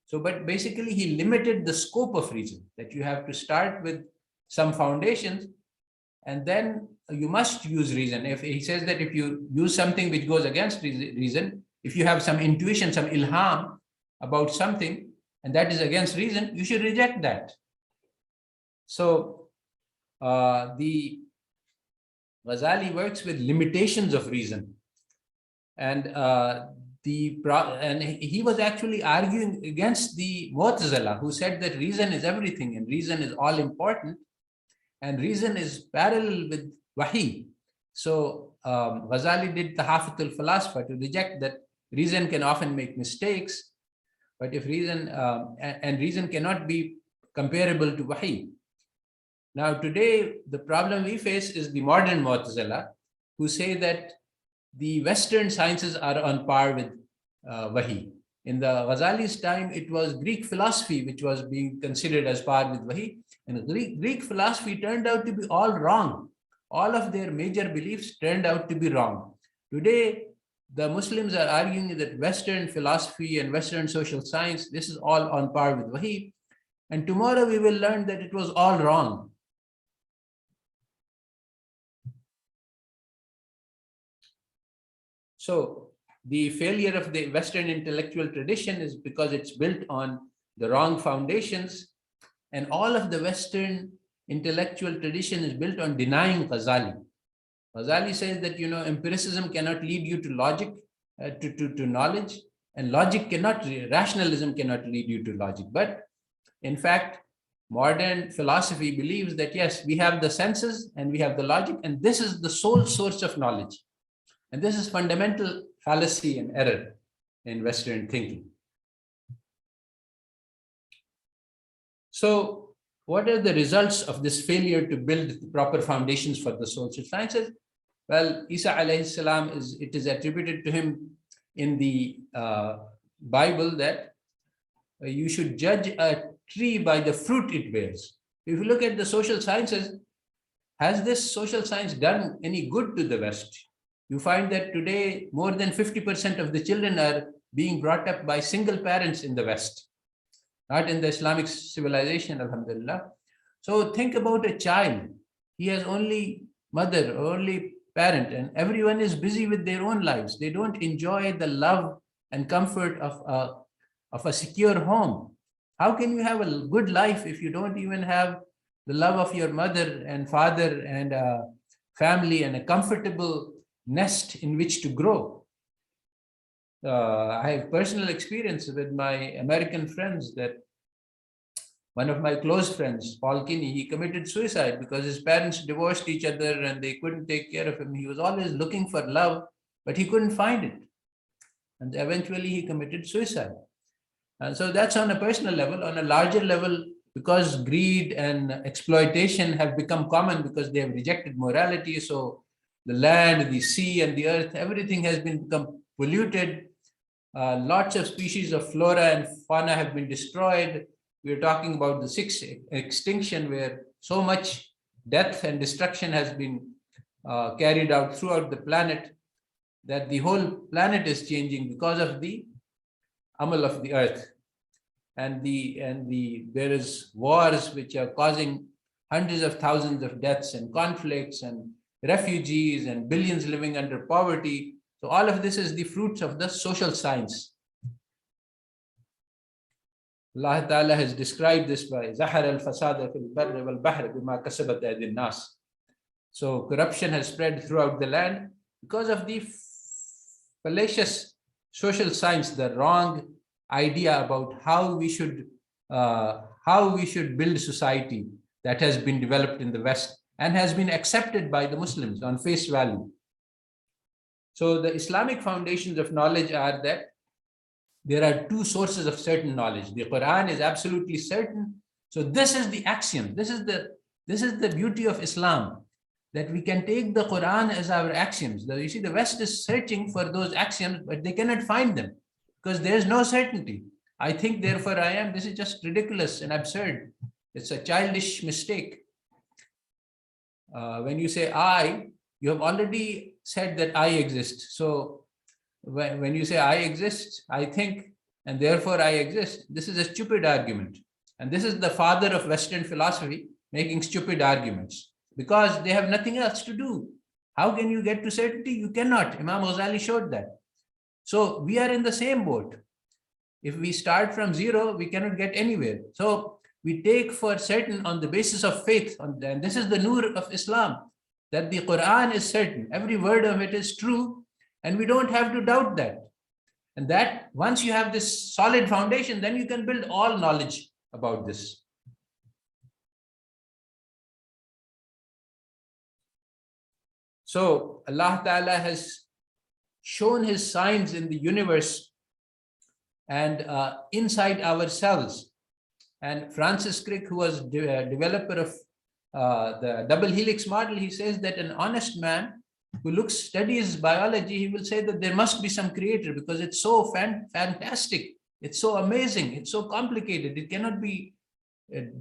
So, but basically he limited the scope of reason, that you have to start with some foundations, and then you must use reason. If he says that if you use something which goes against reason, if you have some intuition, some ilham about something, and that is against reason, you should reject that. So the Ghazali works with limitations of reason, and he was actually arguing against the Mu'tazila, who said that reason is everything and reason is all important, and reason is parallel with wahi. So Ghazali did Tahafutul Philosopher to reject that reason can often make mistakes, but if reason and reason cannot be comparable to wahi. Now today, the problem we face is the modern Mu'tazila, who say that the Western sciences are on par with wahi. In the Ghazali's time, it was Greek philosophy which was being considered as par with wahi, and Greek philosophy turned out to be all wrong. All of their major beliefs turned out to be wrong. Today, the Muslims are arguing that Western philosophy and Western social science, this is all on par with wahi, and tomorrow we will learn that it was all wrong. So the failure of the Western intellectual tradition is because it's built on the wrong foundations, and all of the Western intellectual tradition is built on denying Ghazali. Ghazali says that, empiricism cannot lead you to logic, to knowledge, and rationalism cannot lead you to logic. But in fact, modern philosophy believes that, yes, we have the senses and we have the logic, and this is the sole source of knowledge. And this is fundamental fallacy and error in Western thinking. So, what are the results of this failure to build the proper foundations for the social sciences? Well, Isa alayhi salam, it is attributed to him in the Bible that you should judge a tree by the fruit it bears. If you look at the social sciences, has this social science done any good to the West? You find that today more than 50% of the children are being brought up by single parents in the West, not in the Islamic civilization, alhamdulillah. So think about a child. He has only mother, only parent, and everyone is busy with their own lives. They don't enjoy the love and comfort of a secure home. How can you have a good life if you don't even have the love of your mother and father and a family and a comfortable nest in which to grow? I have personal experience with my American friends that one of my close friends, Paul Kinney, he committed suicide because his parents divorced each other and they couldn't take care of him. He was always looking for love, but he couldn't find it. And eventually he committed suicide. And so that's on a personal level. On a larger level, because greed and exploitation have become common because they have rejected morality. So the land, the sea, and the earth, everything has become polluted. Lots of species of flora and fauna have been destroyed. We're talking about the sixth extinction, where so much death and destruction has been carried out throughout the planet that the whole planet is changing because of the amal of the earth. And there is wars which are causing hundreds of thousands of deaths and conflicts and refugees and billions living under poverty. So all of this is the fruits of the social science. Allah Ta'ala has described this by Zahar al-Fasada fil barri wal bahri bima kasabat aydin nas. So corruption has spread throughout the land because of the fallacious social science, the wrong idea about how we should build society that has been developed in the West and has been accepted by the Muslims on face value. So the Islamic foundations of knowledge are that there are two sources of certain knowledge. The Quran is absolutely certain. So this is the axiom. This is the beauty of Islam, that we can take the Quran as our axioms. You see, the West is searching for those axioms, but they cannot find them because there is no certainty. I think, therefore I am. This is just ridiculous and absurd. It's a childish mistake. When you say I, you have already said that I exist. So when you say I exist, I think, and therefore I exist, this is a stupid argument. And this is the father of Western philosophy, making stupid arguments because they have nothing else to do. How can you get to certainty? You cannot. Imam Ghazali showed that. So we are in the same boat. If we start from zero, we cannot get anywhere. So we take for certain on the basis of faith, and this is the nur of Islam, that the Quran is certain. Every word of it is true, and we don't have to doubt that. And that once you have this solid foundation, then you can build all knowledge about this. So Allah Ta'ala has shown his signs in the universe and inside ourselves. And Francis Crick, who was the developer of the double helix model, he says that an honest man who studies biology, he will say that there must be some creator because it's so fantastic, it's so amazing, it's so complicated, it cannot be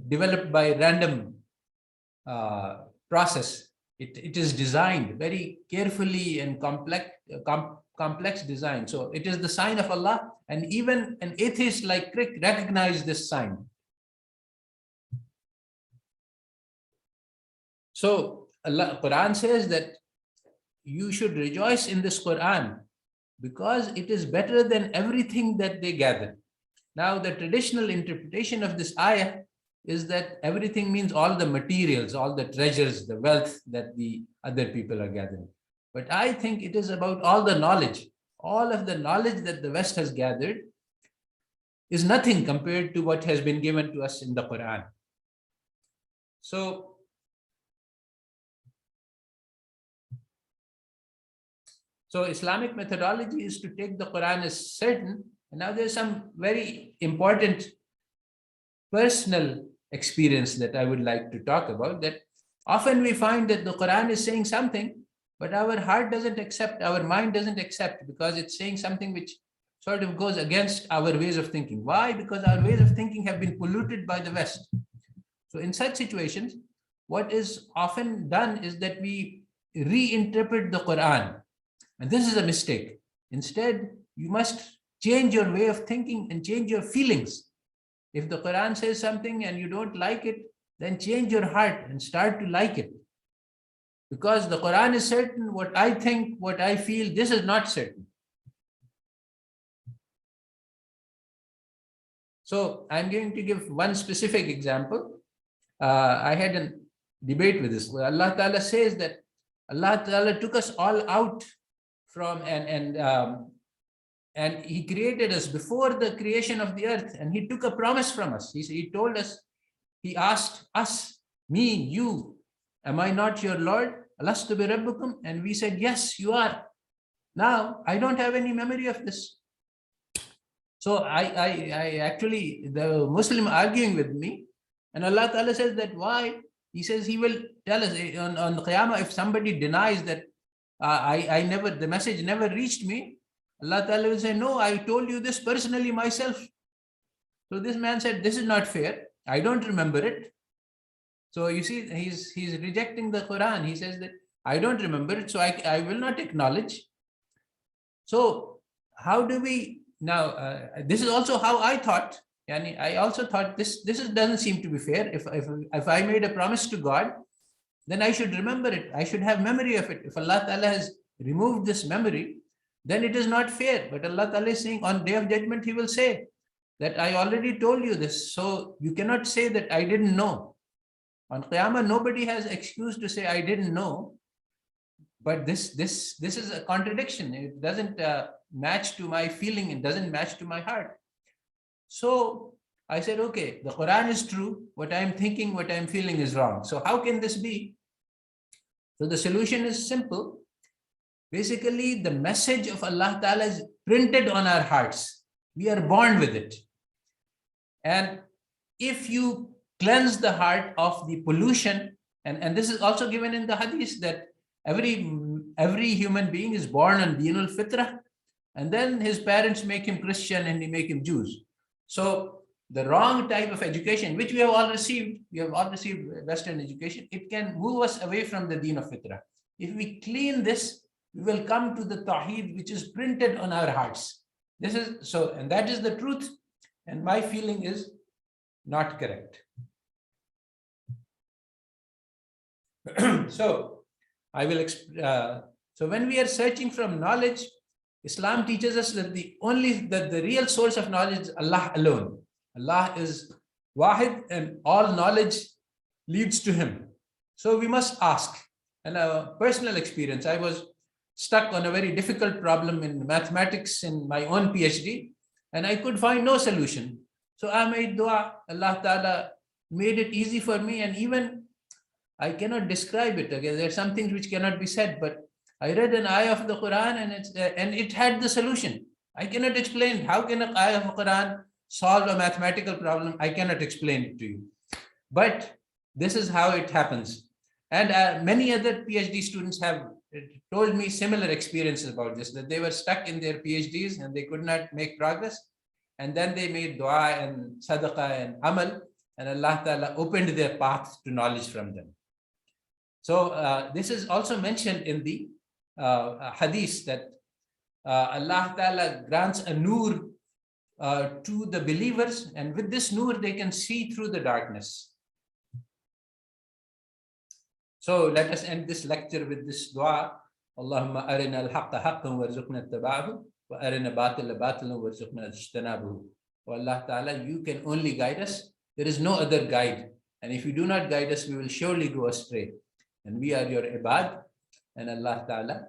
developed by random process. It is designed very carefully and complex design. So it is the sign of Allah, and even an atheist like Crick recognized this sign. So Allah Quran says that you should rejoice in this Quran because it is better than everything that they gather. Now, the traditional interpretation of this ayah is that everything means all the materials, all the treasures, the wealth that the other people are gathering. But I think it is about all the knowledge. All of the knowledge that the West has gathered is nothing compared to what has been given to us in the Quran. So Islamic methodology is to take the Quran as certain. And now there's some very important personal experience that I would like to talk about, that often we find that the Quran is saying something, but our heart doesn't accept, our mind doesn't accept, because it's saying something which sort of goes against our ways of thinking. Why? Because our ways of thinking have been polluted by the West. So in such situations, what is often done is that we reinterpret the Quran. And this is a mistake. Instead, you must change your way of thinking and change your feelings. If the Quran says something and you don't like it, then change your heart and start to like it. Because the Quran is certain, what I think, what I feel, this is not certain. So I'm going to give one specific example. I had a debate with this. Allah Ta'ala says that Allah Ta'ala took us all out from and he created us before the creation of the earth, and he took a promise from us. He told us, he asked us, me, you, am I not your Lord? Alastu bi rabbukum? And we said, yes, you are. Now, I don't have any memory of this. So I actually, the Muslim arguing with me, and Allah Ta'ala says that why? He says he will tell us on Qiyamah, if somebody denies that the message never reached me, Allah Ta'ala will say, no, I told you this personally myself. So this man said, this is not fair. I don't remember it. So you see, he's rejecting the Quran. He says that I don't remember it, so I will not acknowledge. So how do we now? This is also how I thought. Yani I also thought this doesn't seem to be fair. If I made a promise to God, then I should remember it. I should have memory of it. If Allah Ta'ala has removed this memory, then it is not fair. But Allah Ta'ala is saying on Day of Judgment, he will say that I already told you this. So you cannot say that I didn't know. On Qiyamah, nobody has excuse to say I didn't know. But this is a contradiction. It doesn't match to my feeling. It doesn't match to my heart. So I said, okay, the Quran is true. What I'm thinking, what I'm feeling is wrong. So how can this be? So the solution is simple. Basically, the message of Allah Ta'ala is printed on our hearts. We are born with it. And if you cleanse the heart of the pollution, and this is also given in the hadith, that every human being is born on Dinul Fitrah, and then his parents make him Christian and they make him Jews. So the wrong type of education, which we have all received Western education, it can move us away from the Deen of Fitrah. If we clean this, we will come to the Tawheed, which is printed on our hearts. This is so, and that is the truth. And my feeling is not correct. So I will so when we are searching from knowledge, Islam teaches us that the real source of knowledge is Allah alone. Allah is Wahid, and all knowledge leads to him. So we must ask. And a personal experience, I was stuck on a very difficult problem in mathematics in my own PhD, and I could find no solution. So I made dua. Allah Ta'ala made it easy for me, and even I cannot describe it. Again, there are some things which cannot be said, but I read an ayah of the Quran, and it had the solution. I cannot explain. How can an ayah of the Quran solve a mathematical problem? I cannot explain it to you. But this is how it happens. And many other PhD students have told me similar experiences about this, that they were stuck in their PhDs and they could not make progress. And then they made dua and sadaqah and amal, and Allah Ta'ala opened their path to knowledge from them. So this is also mentioned in the hadith, that Allah Ta'ala grants a nur to the believers, and with this nur they can see through the darkness. So let us end this lecture with this dua. Allahumma arina al-haqqa haqqan warzuqna ittaba'ahu wa arina batila batilan warzuqna ijtinabahu. Oh Allah Ta'ala, you can only guide us. There is no other guide. And if you do not guide us, we will surely go astray. And we are your ibad. And Allah Ta'ala,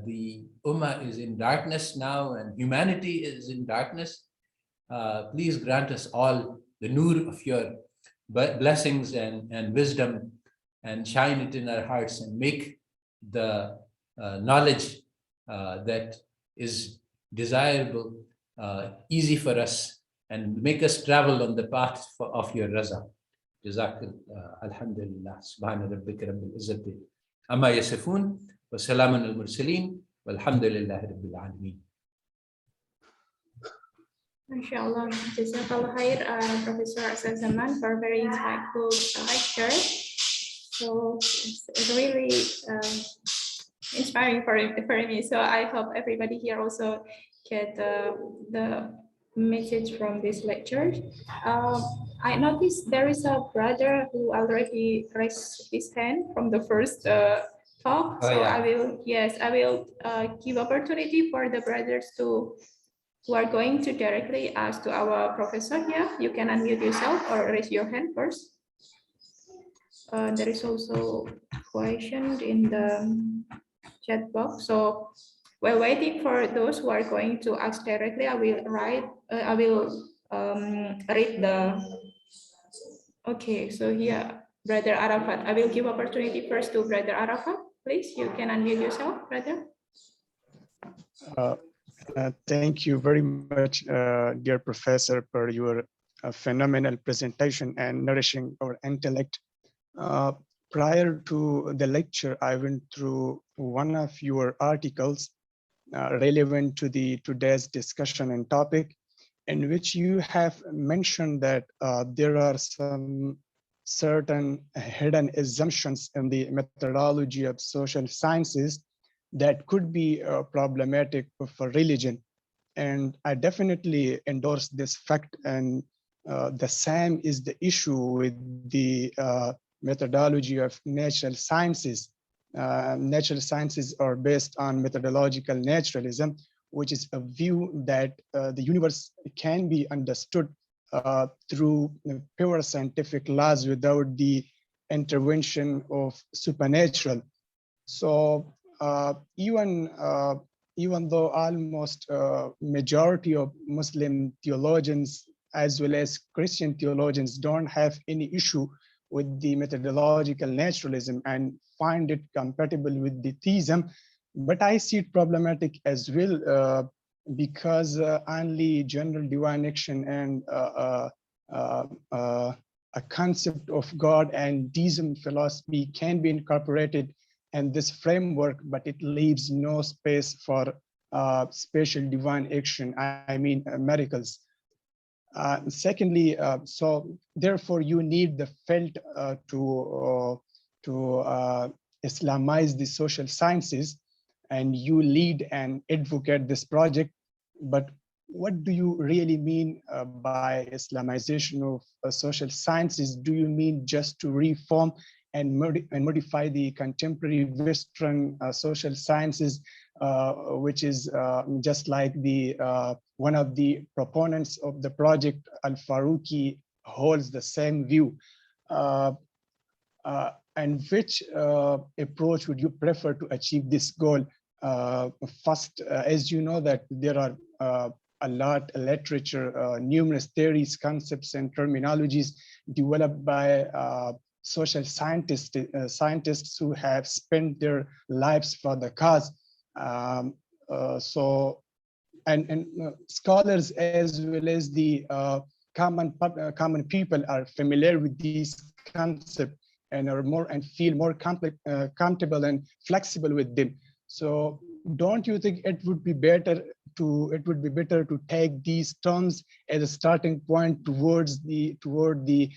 the Ummah is in darkness now and humanity is in darkness. Please grant us all the nur of your blessings and wisdom, and shine it in our hearts and make the knowledge that is desirable easy for us, and make us travel on the path of your raza. Jazakallah. Alhamdulillah. Subhana rabbika rabbil izzati amma yasifun wa salamun al mursalin walhamdulillahi rabbil alameen. MashaAllah, Jazakallah khair, Professor Asad Zaman, for a very insightful lecture. So it's really inspiring for me. So I hope everybody here also get the message from this lecture. I noticed there is a brother who already raised his hand from the first talk. So yeah. I will give opportunity for the brothers who are going to directly ask to our professor here. You can unmute yourself or raise your hand first. There is also a question in the chat box. So while waiting for those who are going to ask directly, I will read the. Okay, so here, Brother Arafat. I will give opportunity first to Brother Arafat. Please, you can unmute yourself, brother. Thank you very much, dear professor, for your phenomenal presentation and nourishing our intellect. Prior to the lecture, I went through one of your articles relevant to today's discussion and topic, in which you have mentioned that there are some certain hidden assumptions in the methodology of social sciences that could be problematic for religion. And I definitely endorse this fact. And the same is the issue with the methodology of natural sciences. Natural sciences are based on methodological naturalism, which is a view that the universe can be understood through pure scientific laws without the intervention of supernatural. So even though almost majority of Muslim theologians as well as Christian theologians don't have any issue with the methodological naturalism and find it compatible with the theism, but I see it problematic as well because only general divine action and a concept of God and deism philosophy can be incorporated in this framework, but it leaves no space for special divine action, I mean miracles. Secondly, so therefore you need the felt to Islamize the social sciences, and you lead and advocate this project. But what do you really mean by Islamization of social sciences? Do you mean just to reform and modify the contemporary Western social sciences, which is just like the one of the proponents of the project, Al-Faruqi, holds the same view? And which approach would you prefer to achieve this goal? First, as you know that there are a lot of literature, numerous theories, concepts, and terminologies developed by social scientists who have spent their lives for the cause. And scholars as well as the common people are familiar with these concepts and are feel more comfortable and flexible with them. So don't you think it would be better to take these terms as a starting point toward the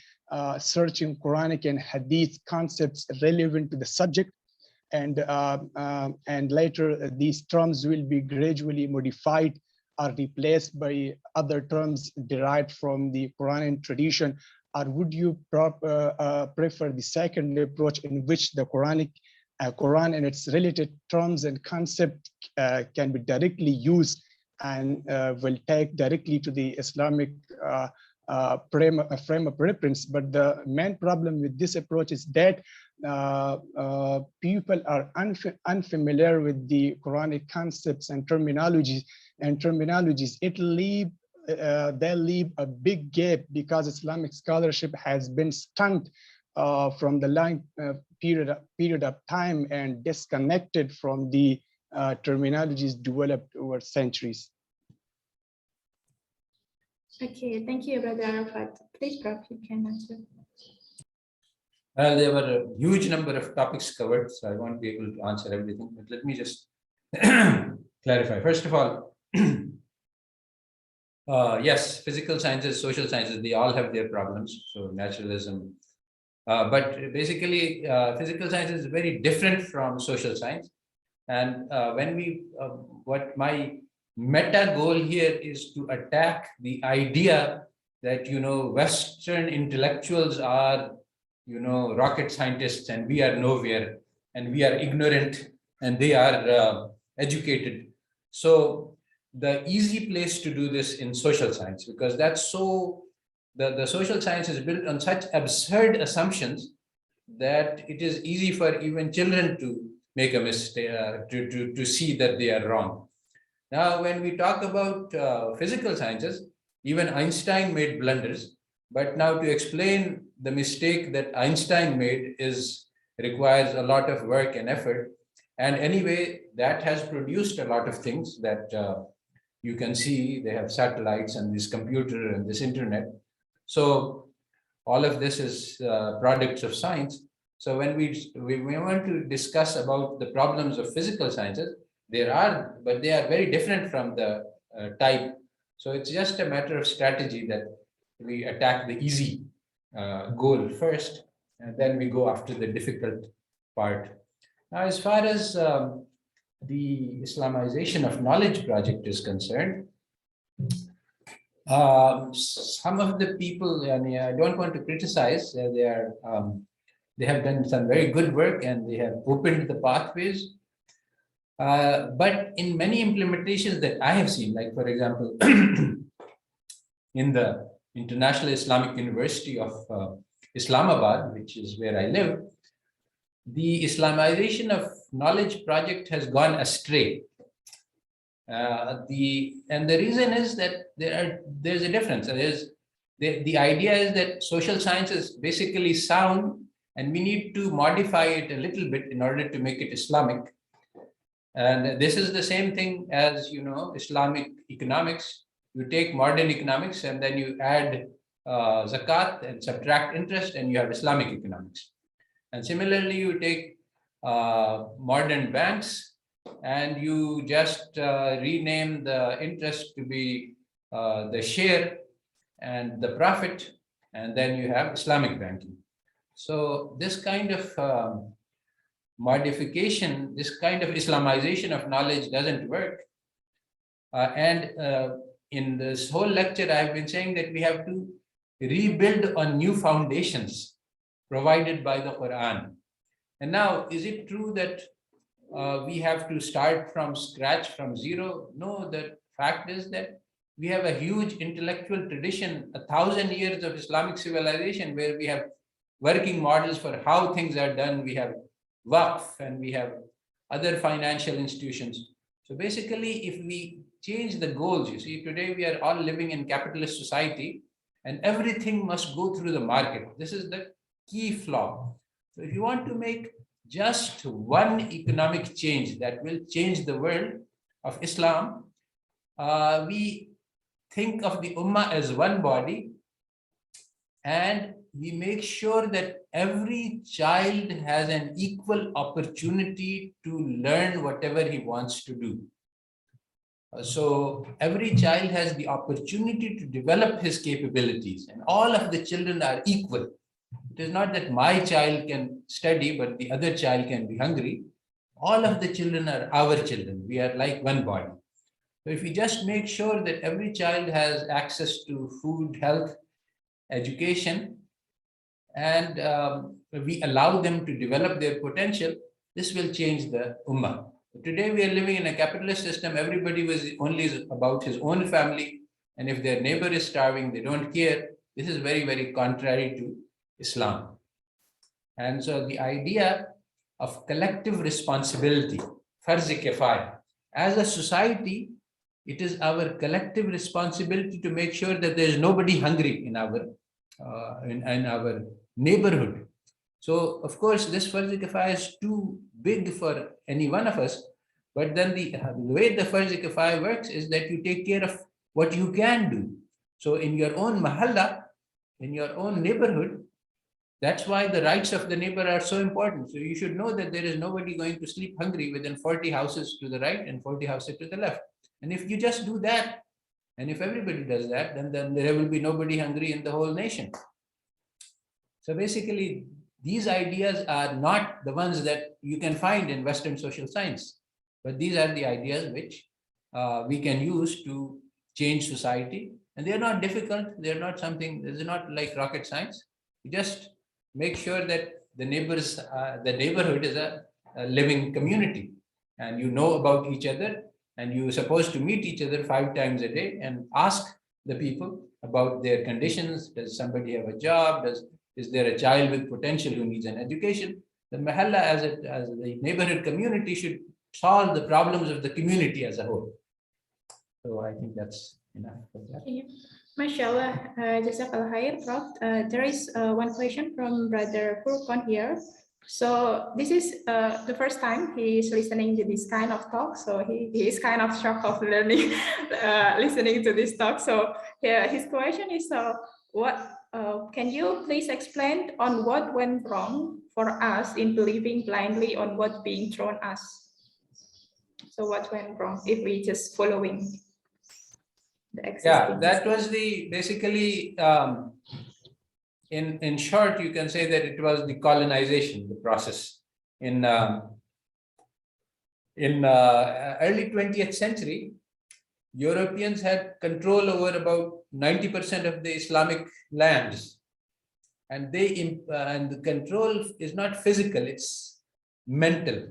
searching Quranic and Hadith concepts relevant to the subject, and later these terms will be gradually modified or replaced by other terms derived from the Quranic tradition? Or would you prefer the second approach, in which the Quran and its related terms and concepts can be directly used and will take directly to the Islamic frame of reference. But the main problem with this approach is that people are unfamiliar with the Quranic concepts and terminologies. They leave a big gap because Islamic scholarship has been stunned from the long period of time and disconnected from the terminologies developed over centuries. Okay, thank you, Brother Arafat. Please, Prof, you can answer. There were a huge number of topics covered, so I won't be able to answer everything, but let me just clarify. First of all, yes, physical sciences, social sciences, they all have their problems. So naturalism, but basically physical science is very different from social science. And what my meta goal here is to attack the idea that, Western intellectuals are, rocket scientists and we are nowhere and we are ignorant and they are educated. So the easy place to do this in social science, because that's so, the social science is built on such absurd assumptions that it is easy for even children to make a mistake, to see that they are wrong. Now, when we talk about physical sciences, even Einstein made blunders, but now to explain the mistake that Einstein made requires a lot of work and effort. And anyway, that has produced a lot of things that you can see. They have satellites and this computer and this internet. So all of this is products of science. So when we want to discuss about the problems of physical sciences, but they are very different from the type. So it's just a matter of strategy that we attack the easy goal first, and then we go after the difficult part. Now, as far as the Islamization of Knowledge project is concerned, some of the people, and I don't want to criticize, they have done some very good work and they have opened the pathways. But in many implementations that I have seen, like for example, in the International Islamic University of Islamabad, which is where I live, the Islamization of Knowledge project has gone astray. And the reason is that there's a difference. The idea is that social science is basically sound, and we need to modify it a little bit in order to make it Islamic. And this is the same thing as, Islamic economics. You take modern economics and then you add zakat and subtract interest and you have Islamic economics. And similarly, you take modern banks and you just rename the interest to be the share and the profit, and then you have Islamic banking. So this kind of modification, this kind of Islamization of knowledge doesn't work. In this whole lecture, I've been saying that we have to rebuild on new foundations provided by the Quran. And now, is it true that we have to start from scratch, from zero? No, the fact is that we have a huge intellectual tradition, 1,000 years of Islamic civilization, where we have working models for how things are done. We have Waqf and we have other financial institutions. So basically, if we change the goals, you see, today we are all living in capitalist society and everything must go through the market. This is the key flaw. So if you want to make just one economic change that will change the world of Islam, we think of the Ummah as one body, and we make sure that every child has an equal opportunity to learn whatever he wants to do. So every child has the opportunity to develop his capabilities, and all of the children are equal. It is not that my child can study, but the other child can be hungry. All of the children are our children. We are like one body. So if we just make sure that every child has access to food, health, education, and we allow them to develop their potential, this will change the Ummah. Today we are living in a capitalist system. Everybody was only about his own family, and if their neighbor is starving, they don't care. This is very, very contrary to Islam. And so the idea of collective responsibility, farz-e kifaya, as a society, it is our collective responsibility to make sure that there is nobody hungry in our neighborhood. So, of course, this farz-e kifaya is too big for any one of us. But then the way the farz-e kifaya works is that you take care of what you can do. So, in your own mahalla, in your own neighborhood, that's why the rights of the neighbor are so important. So, you should know that there is nobody going to sleep hungry within 40 houses to the right and 40 houses to the left. And if you just do that, and if everybody does that, then there will be nobody hungry in the whole nation. So basically, these ideas are not the ones that you can find in Western social science, but these are the ideas which we can use to change society. And they're not difficult. They're not something, this is not like rocket science. You just make sure that the neighborhood is a living community, and you know about each other, and you're supposed to meet each other 5 times a day and ask the people about their conditions. Does somebody have a job? Is there a child with potential who needs an education? The mahalla as the neighborhood community should solve the problems of the community as a whole. So I think that's enough for that. Mashallah, Jazakallah khair, Prof. There is one question from Brother Furqan here. So this is the first time he is listening to this kind of talk. So he is kind of shocked of learning, listening to this talk. So yeah, his question is, can you please explain on what went wrong for us in believing blindly on what being thrown us? So what went wrong if we just following the existing? Yeah, that was basically, in short, you can say that it was the colonization, the process. In early 20th century, Europeans had control over about 90% of the Islamic lands, and and the control is not physical; it's mental.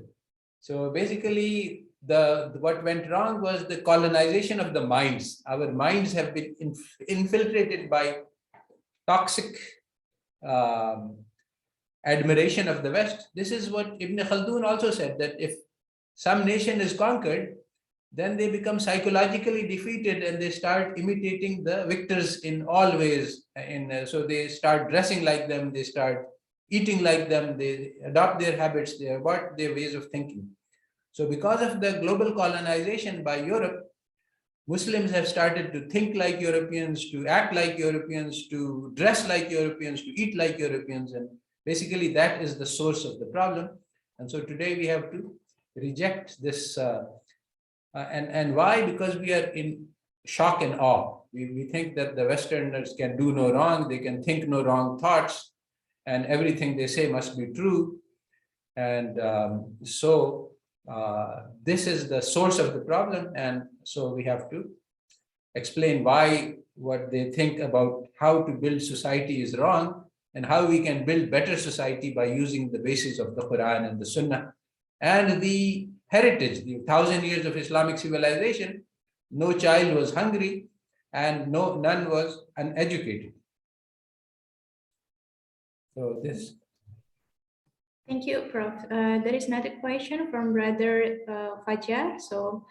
So basically, what went wrong was the colonization of the minds. Our minds have been infiltrated by toxic admiration of the West. This is what Ibn Khaldun also said, that if some nation is conquered, then they become psychologically defeated and they start imitating the victors in all ways. So they start dressing like them, they start eating like them, they adopt their habits, they adopt their ways of thinking. So because of the global colonization by Europe, Muslims have started to think like Europeans, to act like Europeans, to dress like Europeans, to eat like Europeans. And basically that is the source of the problem. And so today we have to reject this. And why? Because we are in shock and awe. We think that the Westerners can do no wrong, they can think no wrong thoughts, and everything they say must be true. And this is the source of the problem. And so we have to explain why what they think about how to build society is wrong, and how we can build better society by using the basis of the Quran and the Sunnah and the heritage, the 1,000 years of Islamic civilization. No child was hungry and none was uneducated. So this. Thank you, Prof. There is another question from Brother Fajar. So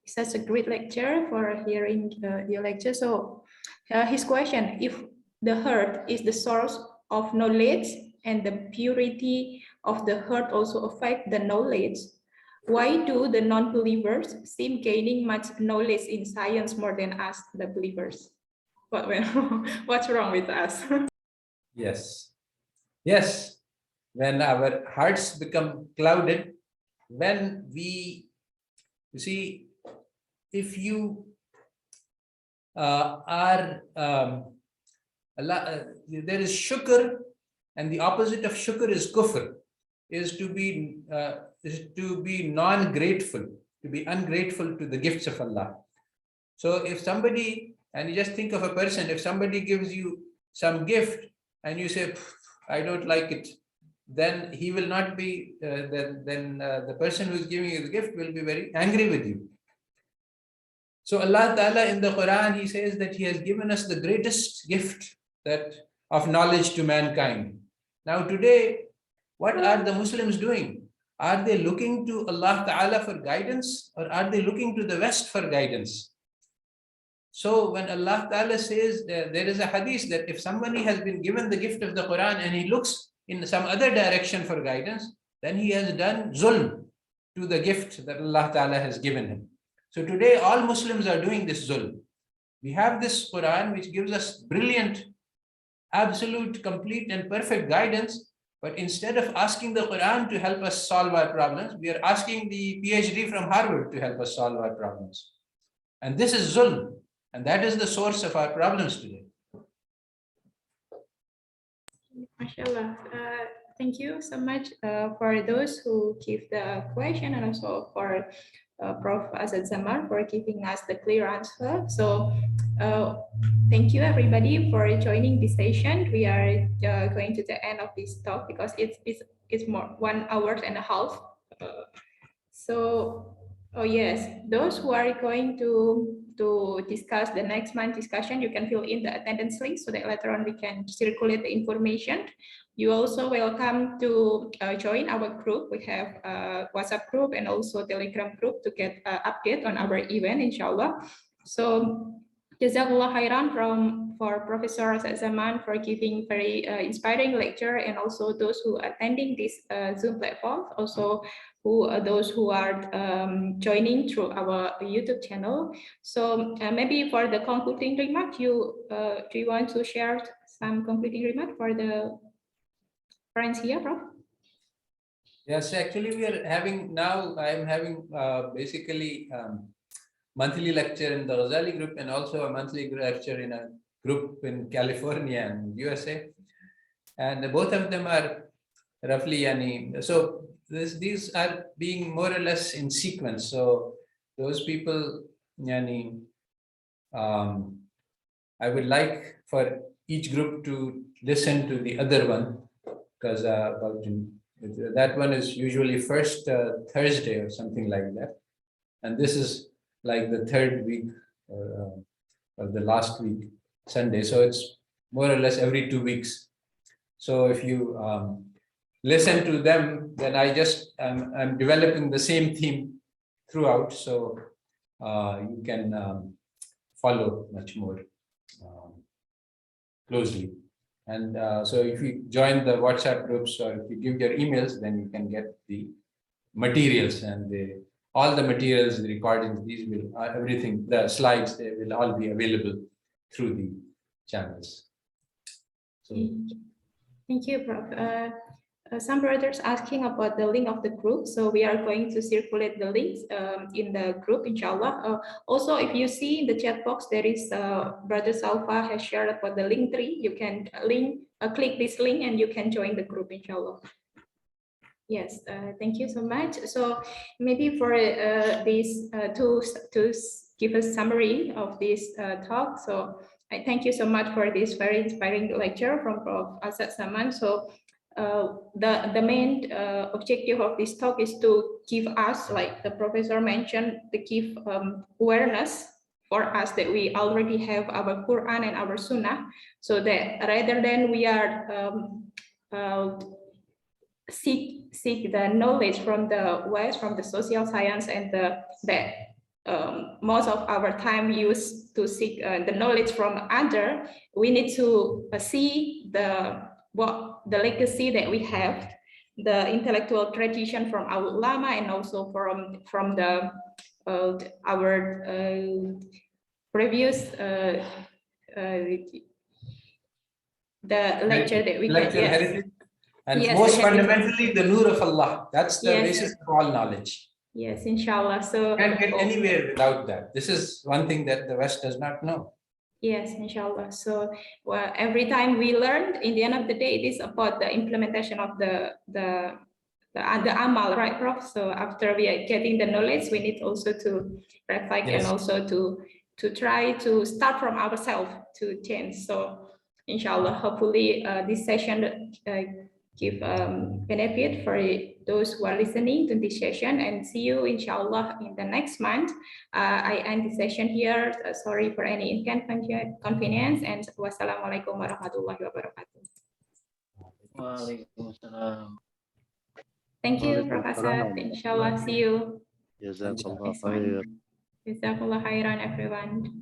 it's such a great lecture for hearing your lecture. So his question: if the heart is the source of knowledge and the purity of the heart also affect the knowledge, why do the non-believers seem gaining much knowledge in science more than us, the believers? What's wrong with us? Yes. When our hearts become clouded, when you see, if you there is shukr, and the opposite of shukr is kufr, is to be non-grateful, to be ungrateful to the gifts of Allah. So if somebody, and you just think of a person, if somebody gives you some gift and you say, I don't like it, then he will not be, the person who is giving you the gift will be very angry with you. So Allah Ta'ala in the Quran, He says that He has given us the greatest gift, that of knowledge to mankind. Now today, what are the Muslims doing? Are they looking to Allah Ta'ala for guidance, or are they looking to the West for guidance? So when Allah Ta'ala says there is a hadith that if somebody has been given the gift of the Quran and he looks in some other direction for guidance, then he has done zulm to the gift that Allah Ta'ala has given him. So today all Muslims are doing this zulm. We have this Quran which gives us brilliant, absolute, complete and perfect guidance, but instead of asking the Quran to help us solve our problems, we are asking the PhD from Harvard to help us solve our problems. And this is zulm, and that is the source of our problems today. MashaAllah. Thank you so much for those who give the question, and also for Prof. Asad Zaman for giving us the clear answer. So thank you everybody for joining this session. We are going to the end of this talk because it's more 1 hour and a half. So, oh yes, those who are going to discuss the next month discussion, you can fill in the attendance link so that later on we can circulate the information. You also welcome to join our group. We have a WhatsApp group and also Telegram group to get update on our event, inshallah. So, Jazakallah khairan for Professor Asad Zaman for giving very inspiring lecture, and also those who are attending this Zoom platform, also those who are joining through our YouTube channel. So maybe for the concluding remark, do you want to share some concluding remark for the friends here, Prof? Yes, actually we are having now, I am having basically monthly lecture in the Ghazali group and also a monthly lecture in a group in California and USA. And both of them are roughly, so these are being more or less in sequence. So those people, I would like for each group to listen to the other one, because that one is usually first Thursday or something like that. And this is like the third week or the last week, Sunday. So it's more or less every 2 weeks. So if you listen to them, then I'm developing the same theme throughout. So you can follow much more closely. And so if you join the WhatsApp groups or if you give your emails, then you can get the materials, and all the materials, the recordings, these will, everything, the slides, they will all be available through the channels. So, thank you, Prof. Some brothers asking about the link of the group, so we are going to circulate the links in the group, inshallah. Also, if you see in the chat box, there is Brother Salva has shared about the link tree. You can click this link and you can join the group, inshallah. Yes, thank you so much. So maybe for this to give a summary of this talk. So I thank you so much for this very inspiring lecture from Prof. Asad Zaman. So the main objective of this talk is to give us, like the professor mentioned, to give awareness for us that we already have our Quran and our Sunnah, so that rather than we are seek the knowledge from the West, from the social science, and most of our time used to seek the knowledge from other, we need to see the legacy that we have, the intellectual tradition from our ulama, and also from the our previous the lecture that we get. Yes. And yes, most fundamentally, the nur of Allah. That's the basis of all knowledge. Yes, inshallah. So you can't get anywhere without that. This is one thing that the West does not know. Yes, inshallah. So every time we learn, in the end of the day, it is about the implementation of the amal, right, Prof? So after we are getting the knowledge, we need also to reflect and also to try to start from ourselves to change. So inshallah, hopefully this session give benefit for those who are listening to this session, and see you inshallah in the next month. I end the session here. Sorry for any inconvenience, and wassalamualaikum warahmatullahi wabarakatuh. Waalaikumsalam. Thank you, Professor. Inshallah, see you Jazakallah next khair. month. Jazakallah khairan, everyone.